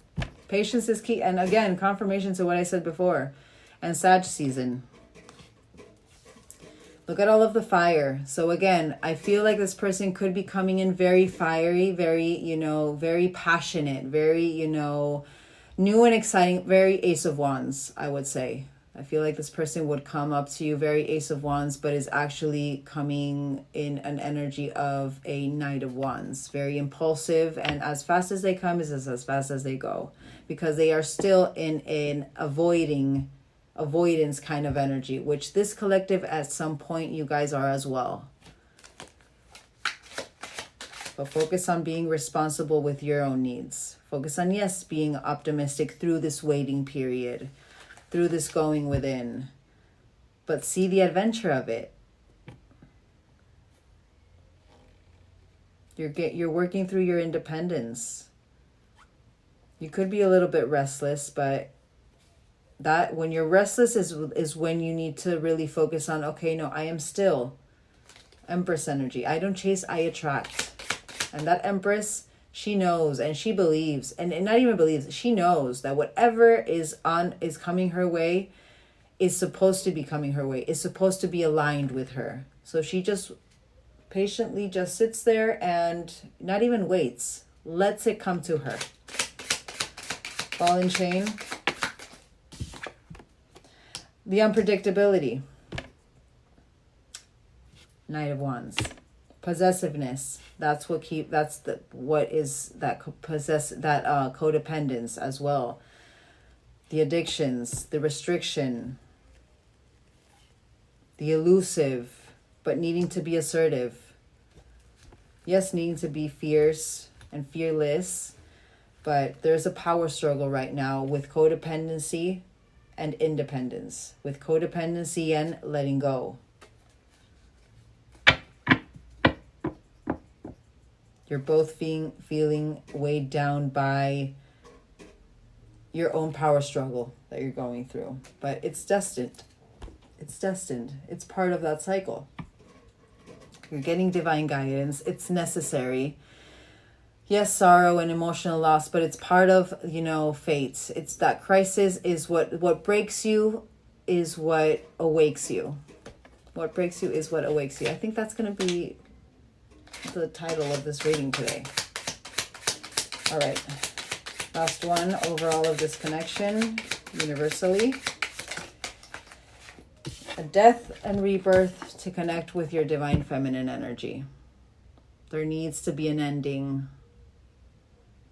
Patience is key. And again, confirmation to what I said before. And Sag season. Look at all of the fire. So again, I feel like this person could be coming in very fiery, very, very passionate, very, new and exciting, very Ace of Wands, I would say. I feel like this person would come up to you very Ace of Wands, but is actually coming in an energy of a Knight of Wands. Very impulsive, and as fast as they come is as fast as they go. Because they are still in an avoidance kind of energy, which this collective at some point you guys are as well. But focus on being responsible with your own needs. Focus on, yes, being optimistic through this waiting period. Through this going within, but see the adventure of it. You're working through your independence. You could be a little bit restless, but that when you're restless is when you need to really focus on, okay, no, I am still. Empress energy. I don't chase, I attract. And that Empress, she knows and she believes, and not even believes, she knows that whatever is coming her way is supposed to be coming her way, is supposed to be aligned with her. So she just patiently just sits there and not even waits, lets it come to her. Ball and chain. The unpredictability. Knight of Wands. Possessiveness. That's codependence as well. The addictions, the restriction, the elusive, but needing to be assertive. Yes, needing to be fierce and fearless, but there's a power struggle right now with codependency and independence, with codependency and letting go. You're both feeling weighed down by your own power struggle that you're going through. But it's destined. It's destined. It's part of that cycle. You're getting divine guidance. It's necessary. Yes, sorrow and emotional loss, but it's part of, fate. It's that crisis is what breaks you is what awakes you. What breaks you is what awakes you. I think that's going to be the title of this reading today. All right. Last one, overall of this connection, universally. A death and rebirth to connect with your divine feminine energy. There needs to be an ending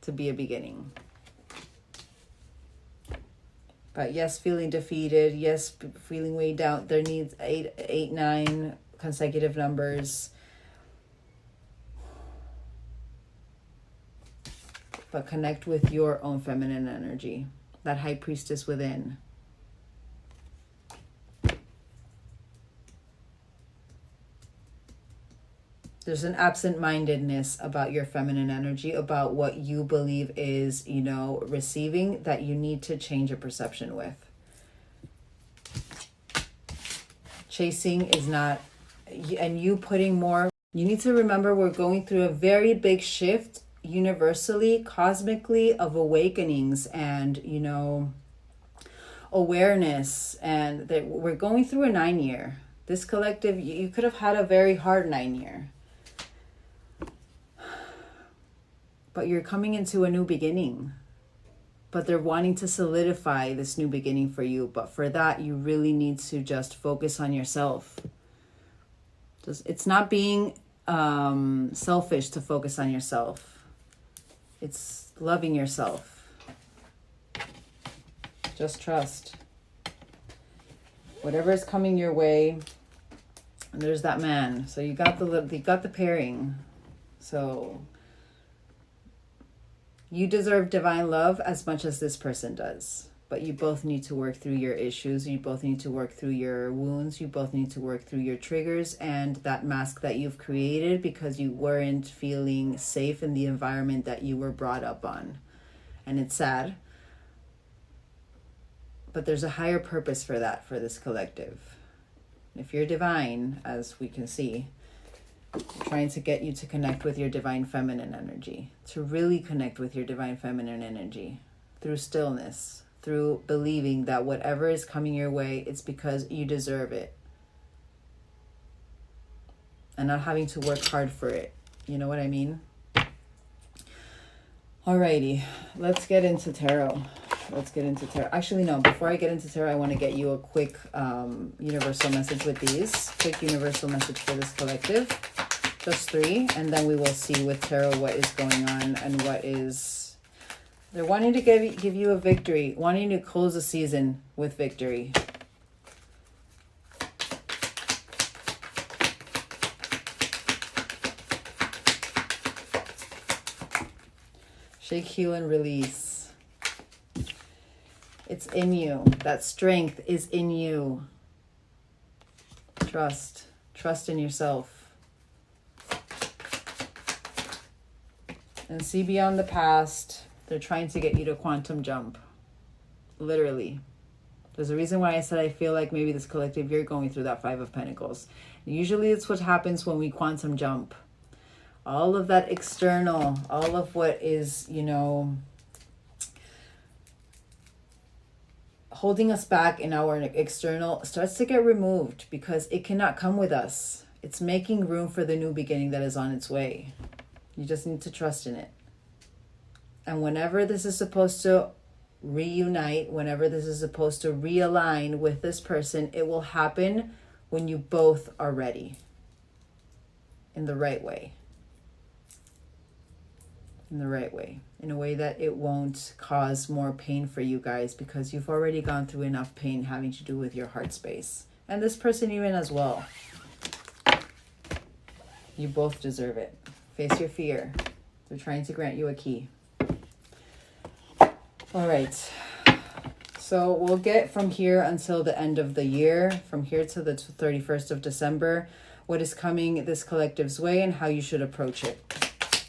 to be a beginning. But yes, feeling defeated. Yes, feeling weighed down. There needs 8, 9 consecutive numbers. But connect with your own feminine energy, that high priestess within. There's an absent-mindedness about your feminine energy, about what you believe is, you know, receiving, that you need to change your perception with. Chasing is not, and you putting more, you need to remember we're going through a very big shift universally, cosmically, of awakenings and, you know, awareness, and that we're going through a 9-year. This collective, you could have had a very hard 9-year. But you're coming into a new beginning. But they're wanting to solidify this new beginning for you. But for that, you really need to just focus on yourself. It's not being selfish to focus on yourself. It's loving yourself. Just trust. Whatever is coming your way, and there's that man. So you got the pairing. So you deserve divine love as much as this person does. But you both need to work through your issues. You both need to work through your wounds. You both need to work through your triggers and that mask that you've created because you weren't feeling safe in the environment that you were brought up on. And it's sad. But there's a higher purpose for that, for this collective. If you're divine, as we can see, trying to get you to connect with your divine feminine energy, to really connect with your divine feminine energy through stillness, through believing that whatever is coming your way, it's because you deserve it. And not having to work hard for it. You know what I mean? Alrighty, let's get into tarot. Actually, no, before I get into tarot, I want to get you a quick universal message with these. Quick universal message for this collective. Just 3, and then we will see with tarot what is going on and what is... They're wanting to give you a victory, wanting to close the season with victory. Shake, heal, and release. It's in you. That strength is in you. Trust. Trust in yourself. And see beyond the past. They're trying to get you to quantum jump. Literally. There's a reason why I said I feel like maybe this collective, you're going through that 5 of Pentacles. Usually it's what happens when we quantum jump. All of that external, all of what is, you know, holding us back in our external starts to get removed because it cannot come with us. It's making room for the new beginning that is on its way. You just need to trust in it. And whenever this is supposed to reunite, whenever this is supposed to realign with this person, it will happen when you both are ready. In the right way. In the right way. In a way that it won't cause more pain for you guys because you've already gone through enough pain having to do with your heart space. And this person even as well. You both deserve it. Face your fear. They're trying to grant you a key. All right. So we'll get from here until the end of the year, from here to the 31st of December, what is coming this collective's way and how you should approach it.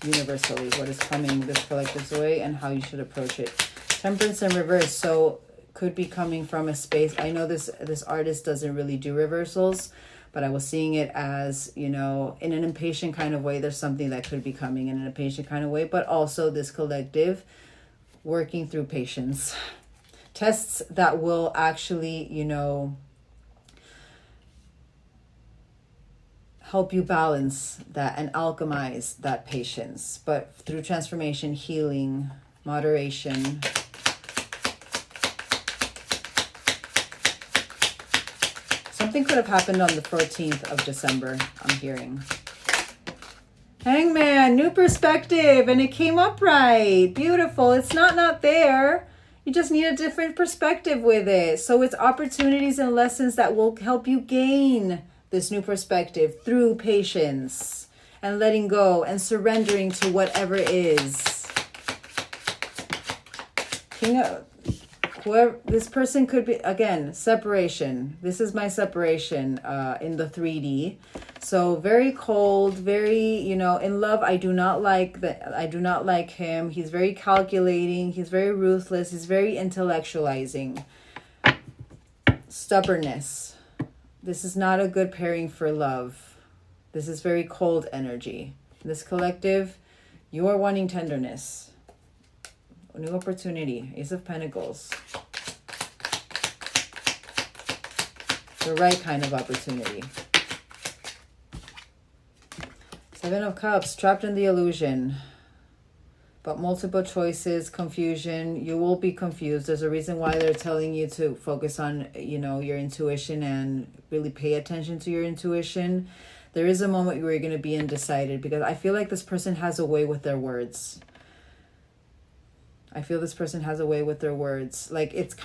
Universally, what is coming this collective's way and how you should approach it. Temperance in reverse. So could be coming from a space. I know this artist doesn't really do reversals, but I was seeing it as, you know, in an impatient kind of way. There's something that could be coming in an impatient kind of way, but also this collective working through patience. Tests that will actually, you know, help you balance that and alchemize that patience, but through transformation, healing, moderation. Something could have happened on the 14th of December, I'm hearing. Hangman, new perspective, and it came up right. Beautiful. It's not there. You just need a different perspective with it. So it's opportunities and lessons that will help you gain this new perspective through patience and letting go and surrendering to whatever is. whoever this person could be, again, separation. This is my separation in the 3D. So very cold, very, you know, in love. I do not like that. I do not like him. He's very calculating. He's very ruthless. He's very intellectualizing. Stubbornness. This is not a good pairing for love. This is very cold energy. This collective, you are wanting tenderness. A new opportunity. Ace of Pentacles. The right kind of opportunity. Seven of Cups. Trapped in the illusion. But multiple choices, confusion. You will be confused. There's a reason why they're telling you to focus on, you know, your intuition and really pay attention to your intuition. There is a moment where you're going to be undecided, because I feel like this person has a way with their words. I feel this person has a way with their words. Like it's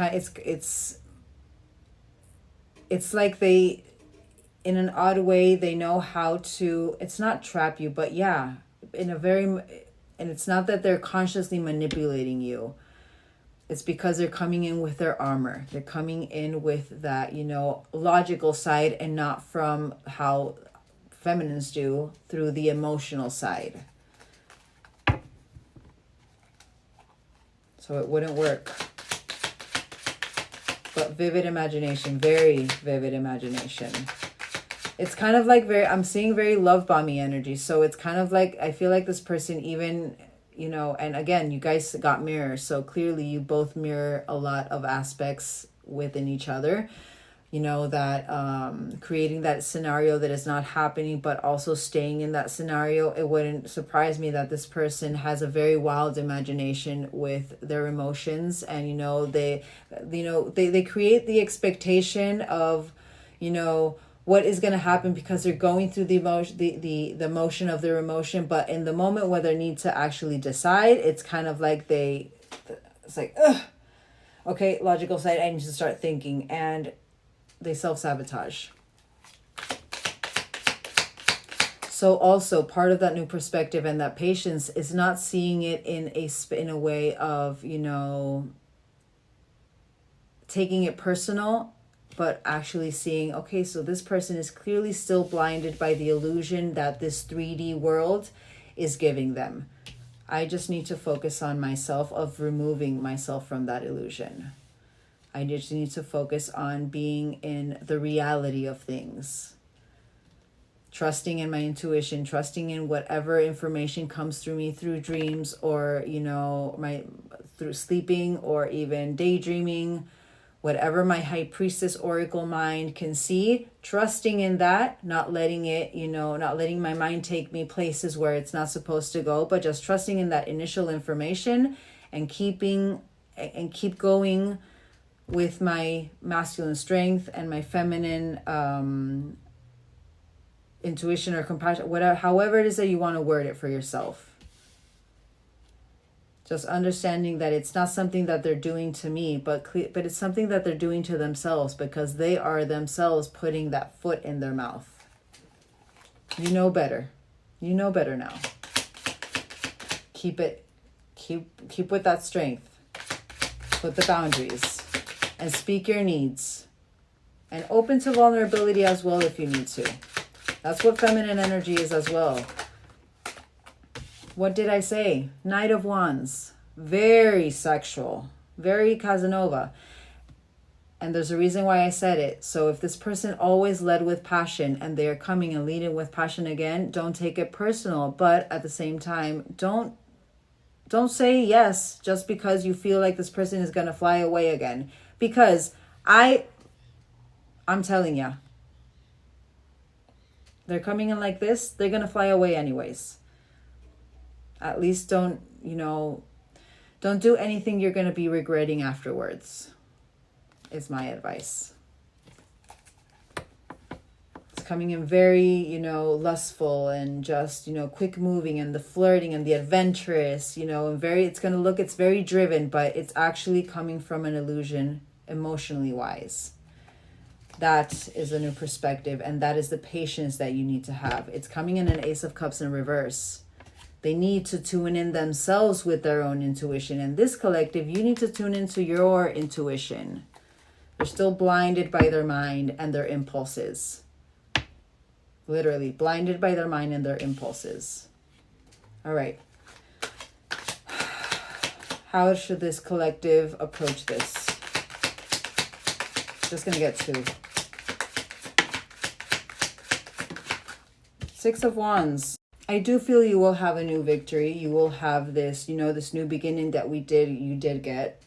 like they, in an odd way, they know how to, it's not trap you, but yeah, in a very, and it's not that they're consciously manipulating you. It's because they're coming in with their armor. They're coming in with that, you know, logical side, and not from how feminines do, through the emotional side. So it wouldn't work. But vivid imagination, very vivid imagination. It's kind of like I'm seeing very love bomby energy. So it's kind of like, I feel like this person even, you know, and again, you guys got mirrors. So clearly you both mirror a lot of aspects within each other. You know, that creating that scenario that is not happening, but also staying in that scenario. It wouldn't surprise me that this person has a very wild imagination with their emotions, and you know, they create the expectation of, you know, what is going to happen, because they're going through the emotion, the motion of their emotion. But in the moment where they need to actually decide, it's kind of like it's like, ugh, okay, logical side, I need to start thinking, and they self-sabotage. So also part of that new perspective and that patience is not seeing it in a way of, you know, taking it personal, but actually seeing, okay, so this person is clearly still blinded by the illusion that this 3D world is giving them. I just need to focus on myself, of removing myself from that illusion. I just need to focus on being in the reality of things. Trusting in my intuition, trusting in whatever information comes through me through dreams, or, you know, through sleeping, or even daydreaming, whatever my high priestess oracle mind can see, trusting in that, not letting it, you know, not letting my mind take me places where it's not supposed to go, but just trusting in that initial information, and keep going with my masculine strength and my feminine intuition or compassion, whatever, however it is that you want to word it for yourself. Just understanding that it's not something that they're doing to me, but it's something that they're doing to themselves, because they are themselves putting that foot in their mouth. You know better. You know better now. Keep with that strength. Put the boundaries. And speak your needs. And open to vulnerability as well if you need to. That's what feminine energy is as well. What did I say? Knight of Wands. Very sexual. Very Casanova. And there's a reason why I said it. So if this person always led with passion, and they are coming and leading with passion again, don't take it personal. But at the same time, don't say yes just because you feel like this person is going to fly away again. Because I'm telling you, they're coming in like this, they're going to fly away anyways. At least don't do anything you're going to be regretting afterwards, is my advice. It's coming in very, lustful and just, quick moving, and the flirting and the adventurous, and it's very driven, but it's actually coming from an illusion emotionally wise. That is a new perspective, and that is the patience that you need to have. It's coming in an Ace of Cups in reverse. They need to tune in themselves with their own intuition. And this collective, you need to tune into your intuition. They're still blinded by their mind and their impulses. Literally, blinded by their mind and their impulses. All right. How should this collective approach this? Just going to get 2. 6 of Wands. I do feel you will have a new victory. You will have this, this new beginning that you did get.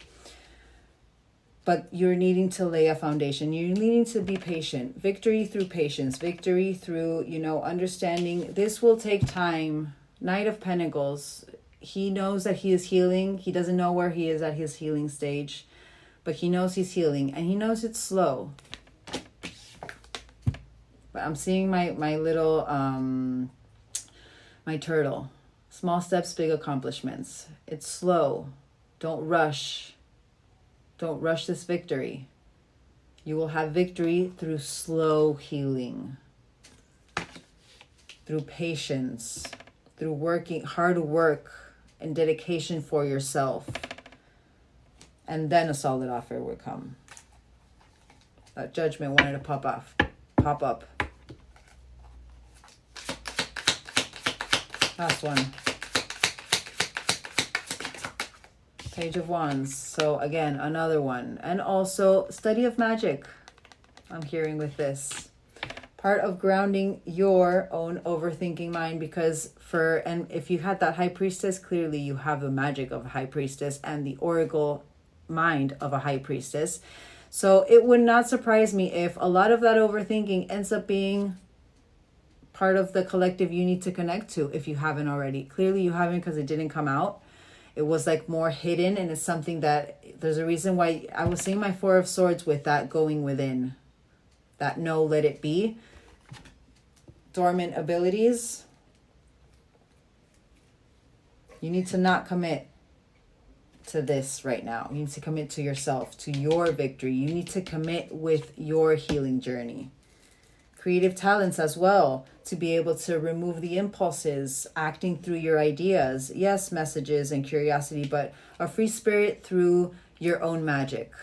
But you're needing to lay a foundation. You're needing to be patient. Victory through patience. Victory through, understanding. This will take time. Knight of Pentacles. He knows that he is healing. He doesn't know where he is at his healing stage. But he knows he's healing. And he knows it's slow. But I'm seeing my little, my turtle. Small steps, big accomplishments. It's slow. Don't rush. Don't rush this victory. You will have victory through slow healing. Through patience. Through working, hard work and dedication for yourself. And then a solid offer will come. That Judgment wanted to pop up. Last one. Page of Wands. So again, another one. And also study of magic. I'm hearing with this. Part of grounding your own overthinking mind, because and if you had that High Priestess, clearly you have the magic of a High Priestess and the oracle mind of a High Priestess. So it would not surprise me if a lot of that overthinking ends up being part of the collective you need to connect to if you haven't already. Clearly you haven't, because it didn't come out. It was like more hidden, and it's something that there's a reason why I was seeing my 4 of Swords with that going within. That no, let it be. Dormant abilities. You need to not commit to this right now. You need to commit to yourself, to your victory. You need to commit with your healing journey. Creative talents as well, to be able to remove the impulses, acting through your ideas. Yes, messages and curiosity, but a free spirit through your own magic.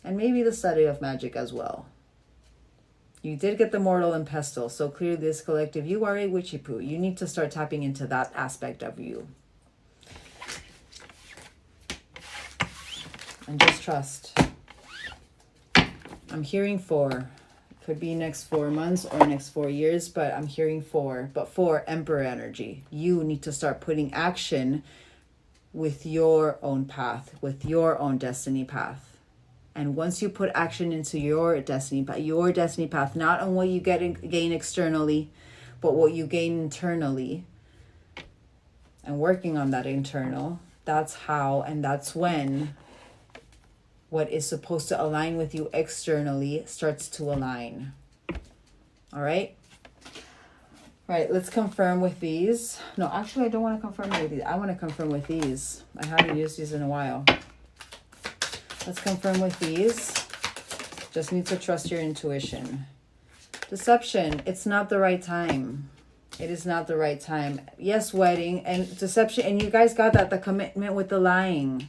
And maybe the study of magic as well. You did get the Mortal and Pestle, so clearly this collective, you are a witchy poo. You need to start tapping into that aspect of you. And just trust. I'm hearing 4. Could be next 4 months or next 4 years, but I'm hearing 4. But 4, Emperor energy. You need to start putting action with your own path, with your own destiny path. And once you put action into your destiny path, not on what you gain externally, but what you gain internally, and working on that internal, that's how and that's when what is supposed to align with you externally starts to align. All right? All right, let's confirm with these. No, actually, I don't want to confirm with these. I want to confirm with these. I haven't used these in a while. Let's confirm with these. Just need to trust your intuition. Deception, it's not the right time. It is not the right time. Yes, wedding and deception. And you guys got that, the commitment with the lying.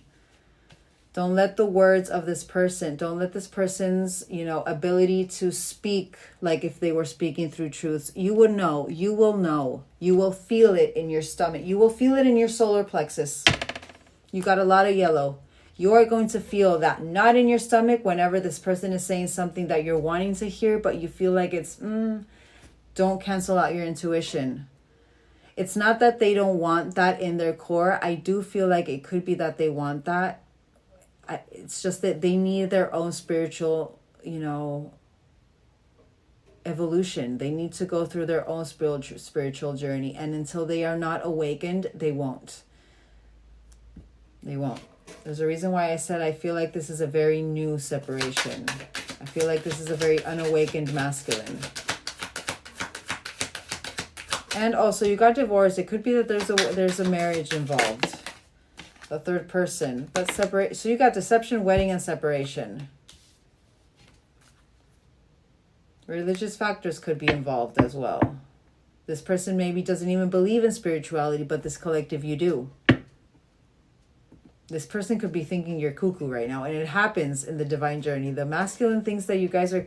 Don't let the words of this person, don't let this person's, ability to speak like if they were speaking through truths. You would know, you will know, you will feel it in your stomach. You will feel it in your solar plexus. You got a lot of yellow. You are going to feel that, not in your stomach whenever this person is saying something that you're wanting to hear, but you feel like it's, don't cancel out your intuition. It's not that they don't want that in their core. I do feel like it could be that they want that. It's just that they need their own spiritual, evolution. They need to go through their own spiritual journey. And until they are not awakened, they won't. They won't. There's a reason why I said I feel like this is a very new separation. I feel like this is a very unawakened masculine. And also, you got divorced. It could be that there's a marriage involved. A third person. But separate. So you got deception, wedding, and separation. Religious factors could be involved as well. This person maybe doesn't even believe in spirituality, but this collective, you do. This person could be thinking you're cuckoo right now, and it happens in the divine journey. The masculine thinks that you guys are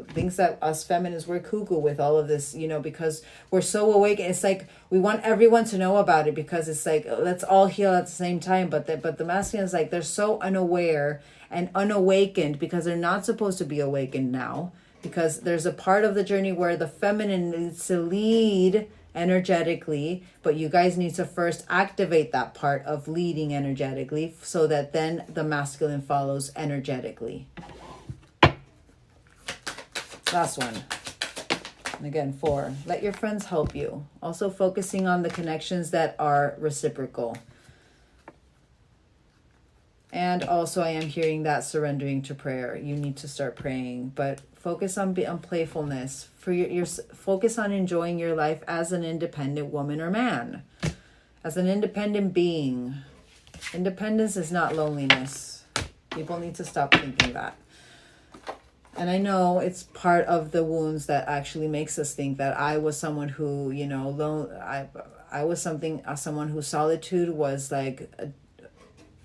thinks that us feminines, we're cuckoo with all of this, you know, because we're so awake. It's like we want everyone to know about it, because it's like, let's all heal at the same time. But the masculine is like, they're so unaware and unawakened, because they're not supposed to be awakened now, because there's a part of the journey where the feminine needs to lead energetically, but you guys need to first activate that part of leading energetically, so that then the masculine follows energetically. Last one. And again, 4, let your friends help you. Also focusing on the connections that are reciprocal. And also I am hearing that surrendering to prayer. You need to start praying, but focus on playfulness. For your focus on enjoying your life as an independent woman or man, as an independent being. Independence is not loneliness. People need to stop thinking that. And I know it's part of the wounds that actually makes us think that I was someone who, you know, I was someone whose solitude was like,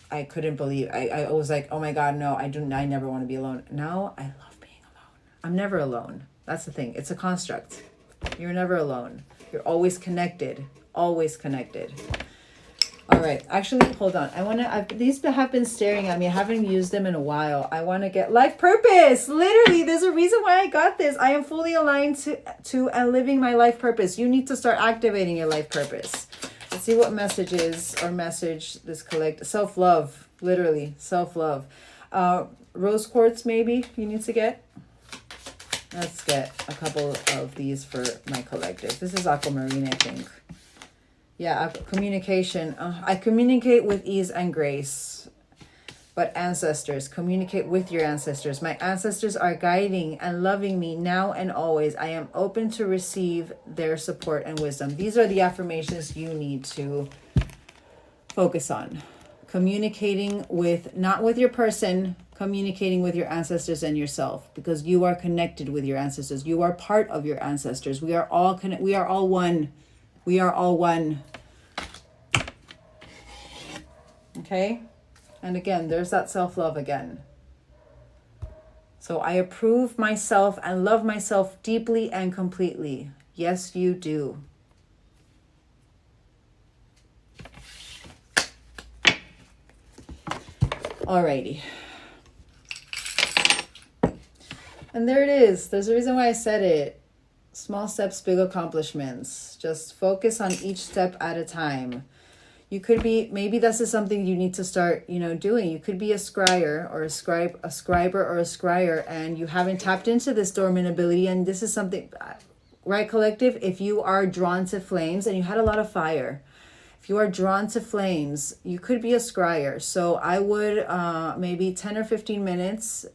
I couldn't believe. I was like, oh my God, no, I never want to be alone. Now I love being alone. I'm never alone. That's the thing. It's a construct. You're never alone. You're always connected. Always connected. All right. Actually, hold on. These have been staring at me. I haven't used them in a while. I want to get life purpose. Literally, there's a reason why I got this. I am fully aligned to and living my life purpose. You need to start activating your life purpose. Let's see what message this collect. Self-love. Literally, self-love. Rose quartz, maybe you need to get. Let's get a couple of these for my collective. This is aquamarine, I think. Yeah, communication. I communicate with ease and grace. But ancestors, communicate with your ancestors. My ancestors are guiding and loving me now and always. I am open to receive their support and wisdom. These are the affirmations you need to focus on. Communicating with, not with your person, communicating with your ancestors and yourself, because you are connected with your ancestors. You are part of your ancestors. We are all we are all one. We are all one. Okay? And again, there's that self-love again. So I approve myself and love myself deeply and completely. Yes, you do. Alrighty. And there it is. There's a reason why I said it. Small steps, big accomplishments. Just focus on each step at a time. You could be, maybe this is something you need to start, doing. You could be a scryer or a scriber or a scryer, and you haven't tapped into this dormant ability. And this is something, right, collective? If you are drawn to flames and you had a lot of fire, if you are drawn to flames, you could be a scryer. So I would maybe 10 or 15 minutes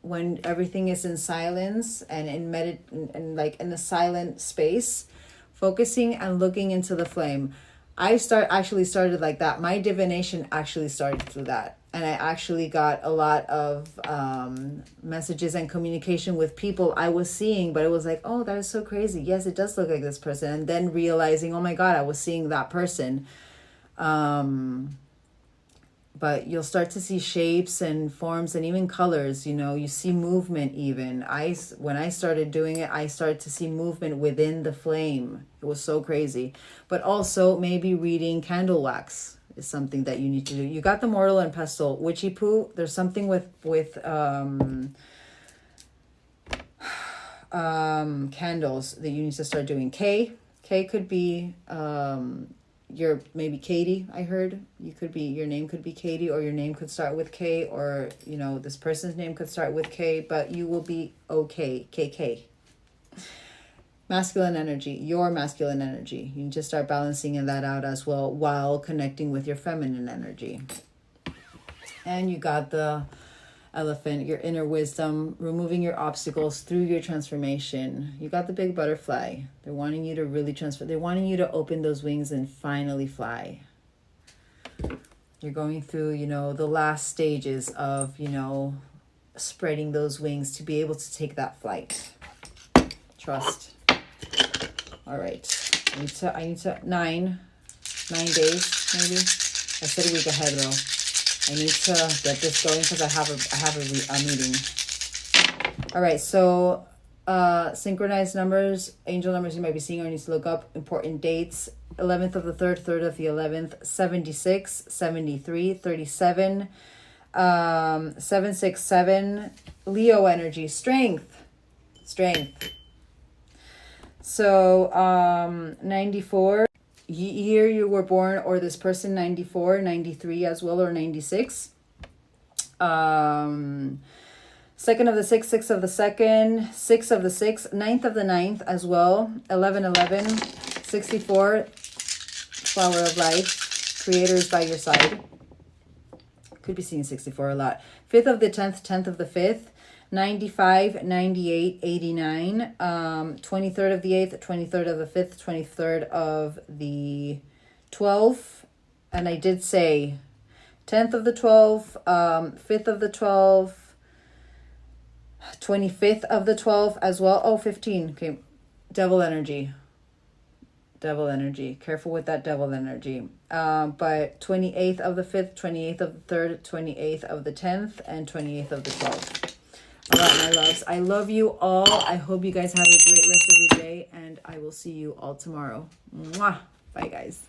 when everything is in silence and in the silent space, focusing and looking into the flame. I started like that. My divination actually started through that. And I actually got a lot of messages and communication with people I was seeing, but it was like, oh, that is so crazy. Yes, it does look like this person. And then realizing, oh my God, I was seeing that person. But you'll start to see shapes and forms and even colors, you see movement even. When I started doing it, I started to see movement within the flame. It was so crazy. But also maybe reading candle wax is something that you need to do. You got the mortal and pestle. Witchy poo, there's something with candles that you need to start doing. K could be your maybe Katie. I heard your name could be Katie, or your name could start with K, or this person's name could start with K, but you will be okay. KK. Masculine energy, your masculine energy. You need to start balancing that out as well while connecting with your feminine energy. And you got the elephant, your inner wisdom, removing your obstacles through your transformation. You got the big butterfly. They're wanting you to really transfer. They're wanting you to open those wings and finally fly. You're going through, the last stages of, spreading those wings to be able to take that flight. Trust. All right. I need to 9 days maybe. I said a week ahead though. I need to get this going because I have a meeting. All right, so synchronized numbers, angel numbers you might be seeing or need to look up, important dates: 11th of the 3rd, 3rd of the 11th, 76, 73, 37, 767, Leo energy, strength. So 94, year you were born, or this person, 94, 93 as well, or 96. 2nd of the 6th, 6th of the 2nd, 6th of the 6th, 9th of the 9th as well, 11, 64, flower of life, creator is by your side. Could be seeing 64 a lot. 5th of the 10th, 10th of the 5th, 95, 98, 89, 23rd of the 8th, 23rd of the 5th, 23rd of the 12th, and I did say 10th of the 12th, 5th of the 12th, 25th of the 12th as well. Oh, 15. Okay. Devil energy. Careful with that devil energy. But 28th of the 5th, 28th of the 3rd, 28th of the 10th, and 28th of the 12th. All right, my loves. I love you all. I hope you guys have a great rest of your day, and I will see you all tomorrow. Mwah. Bye, guys.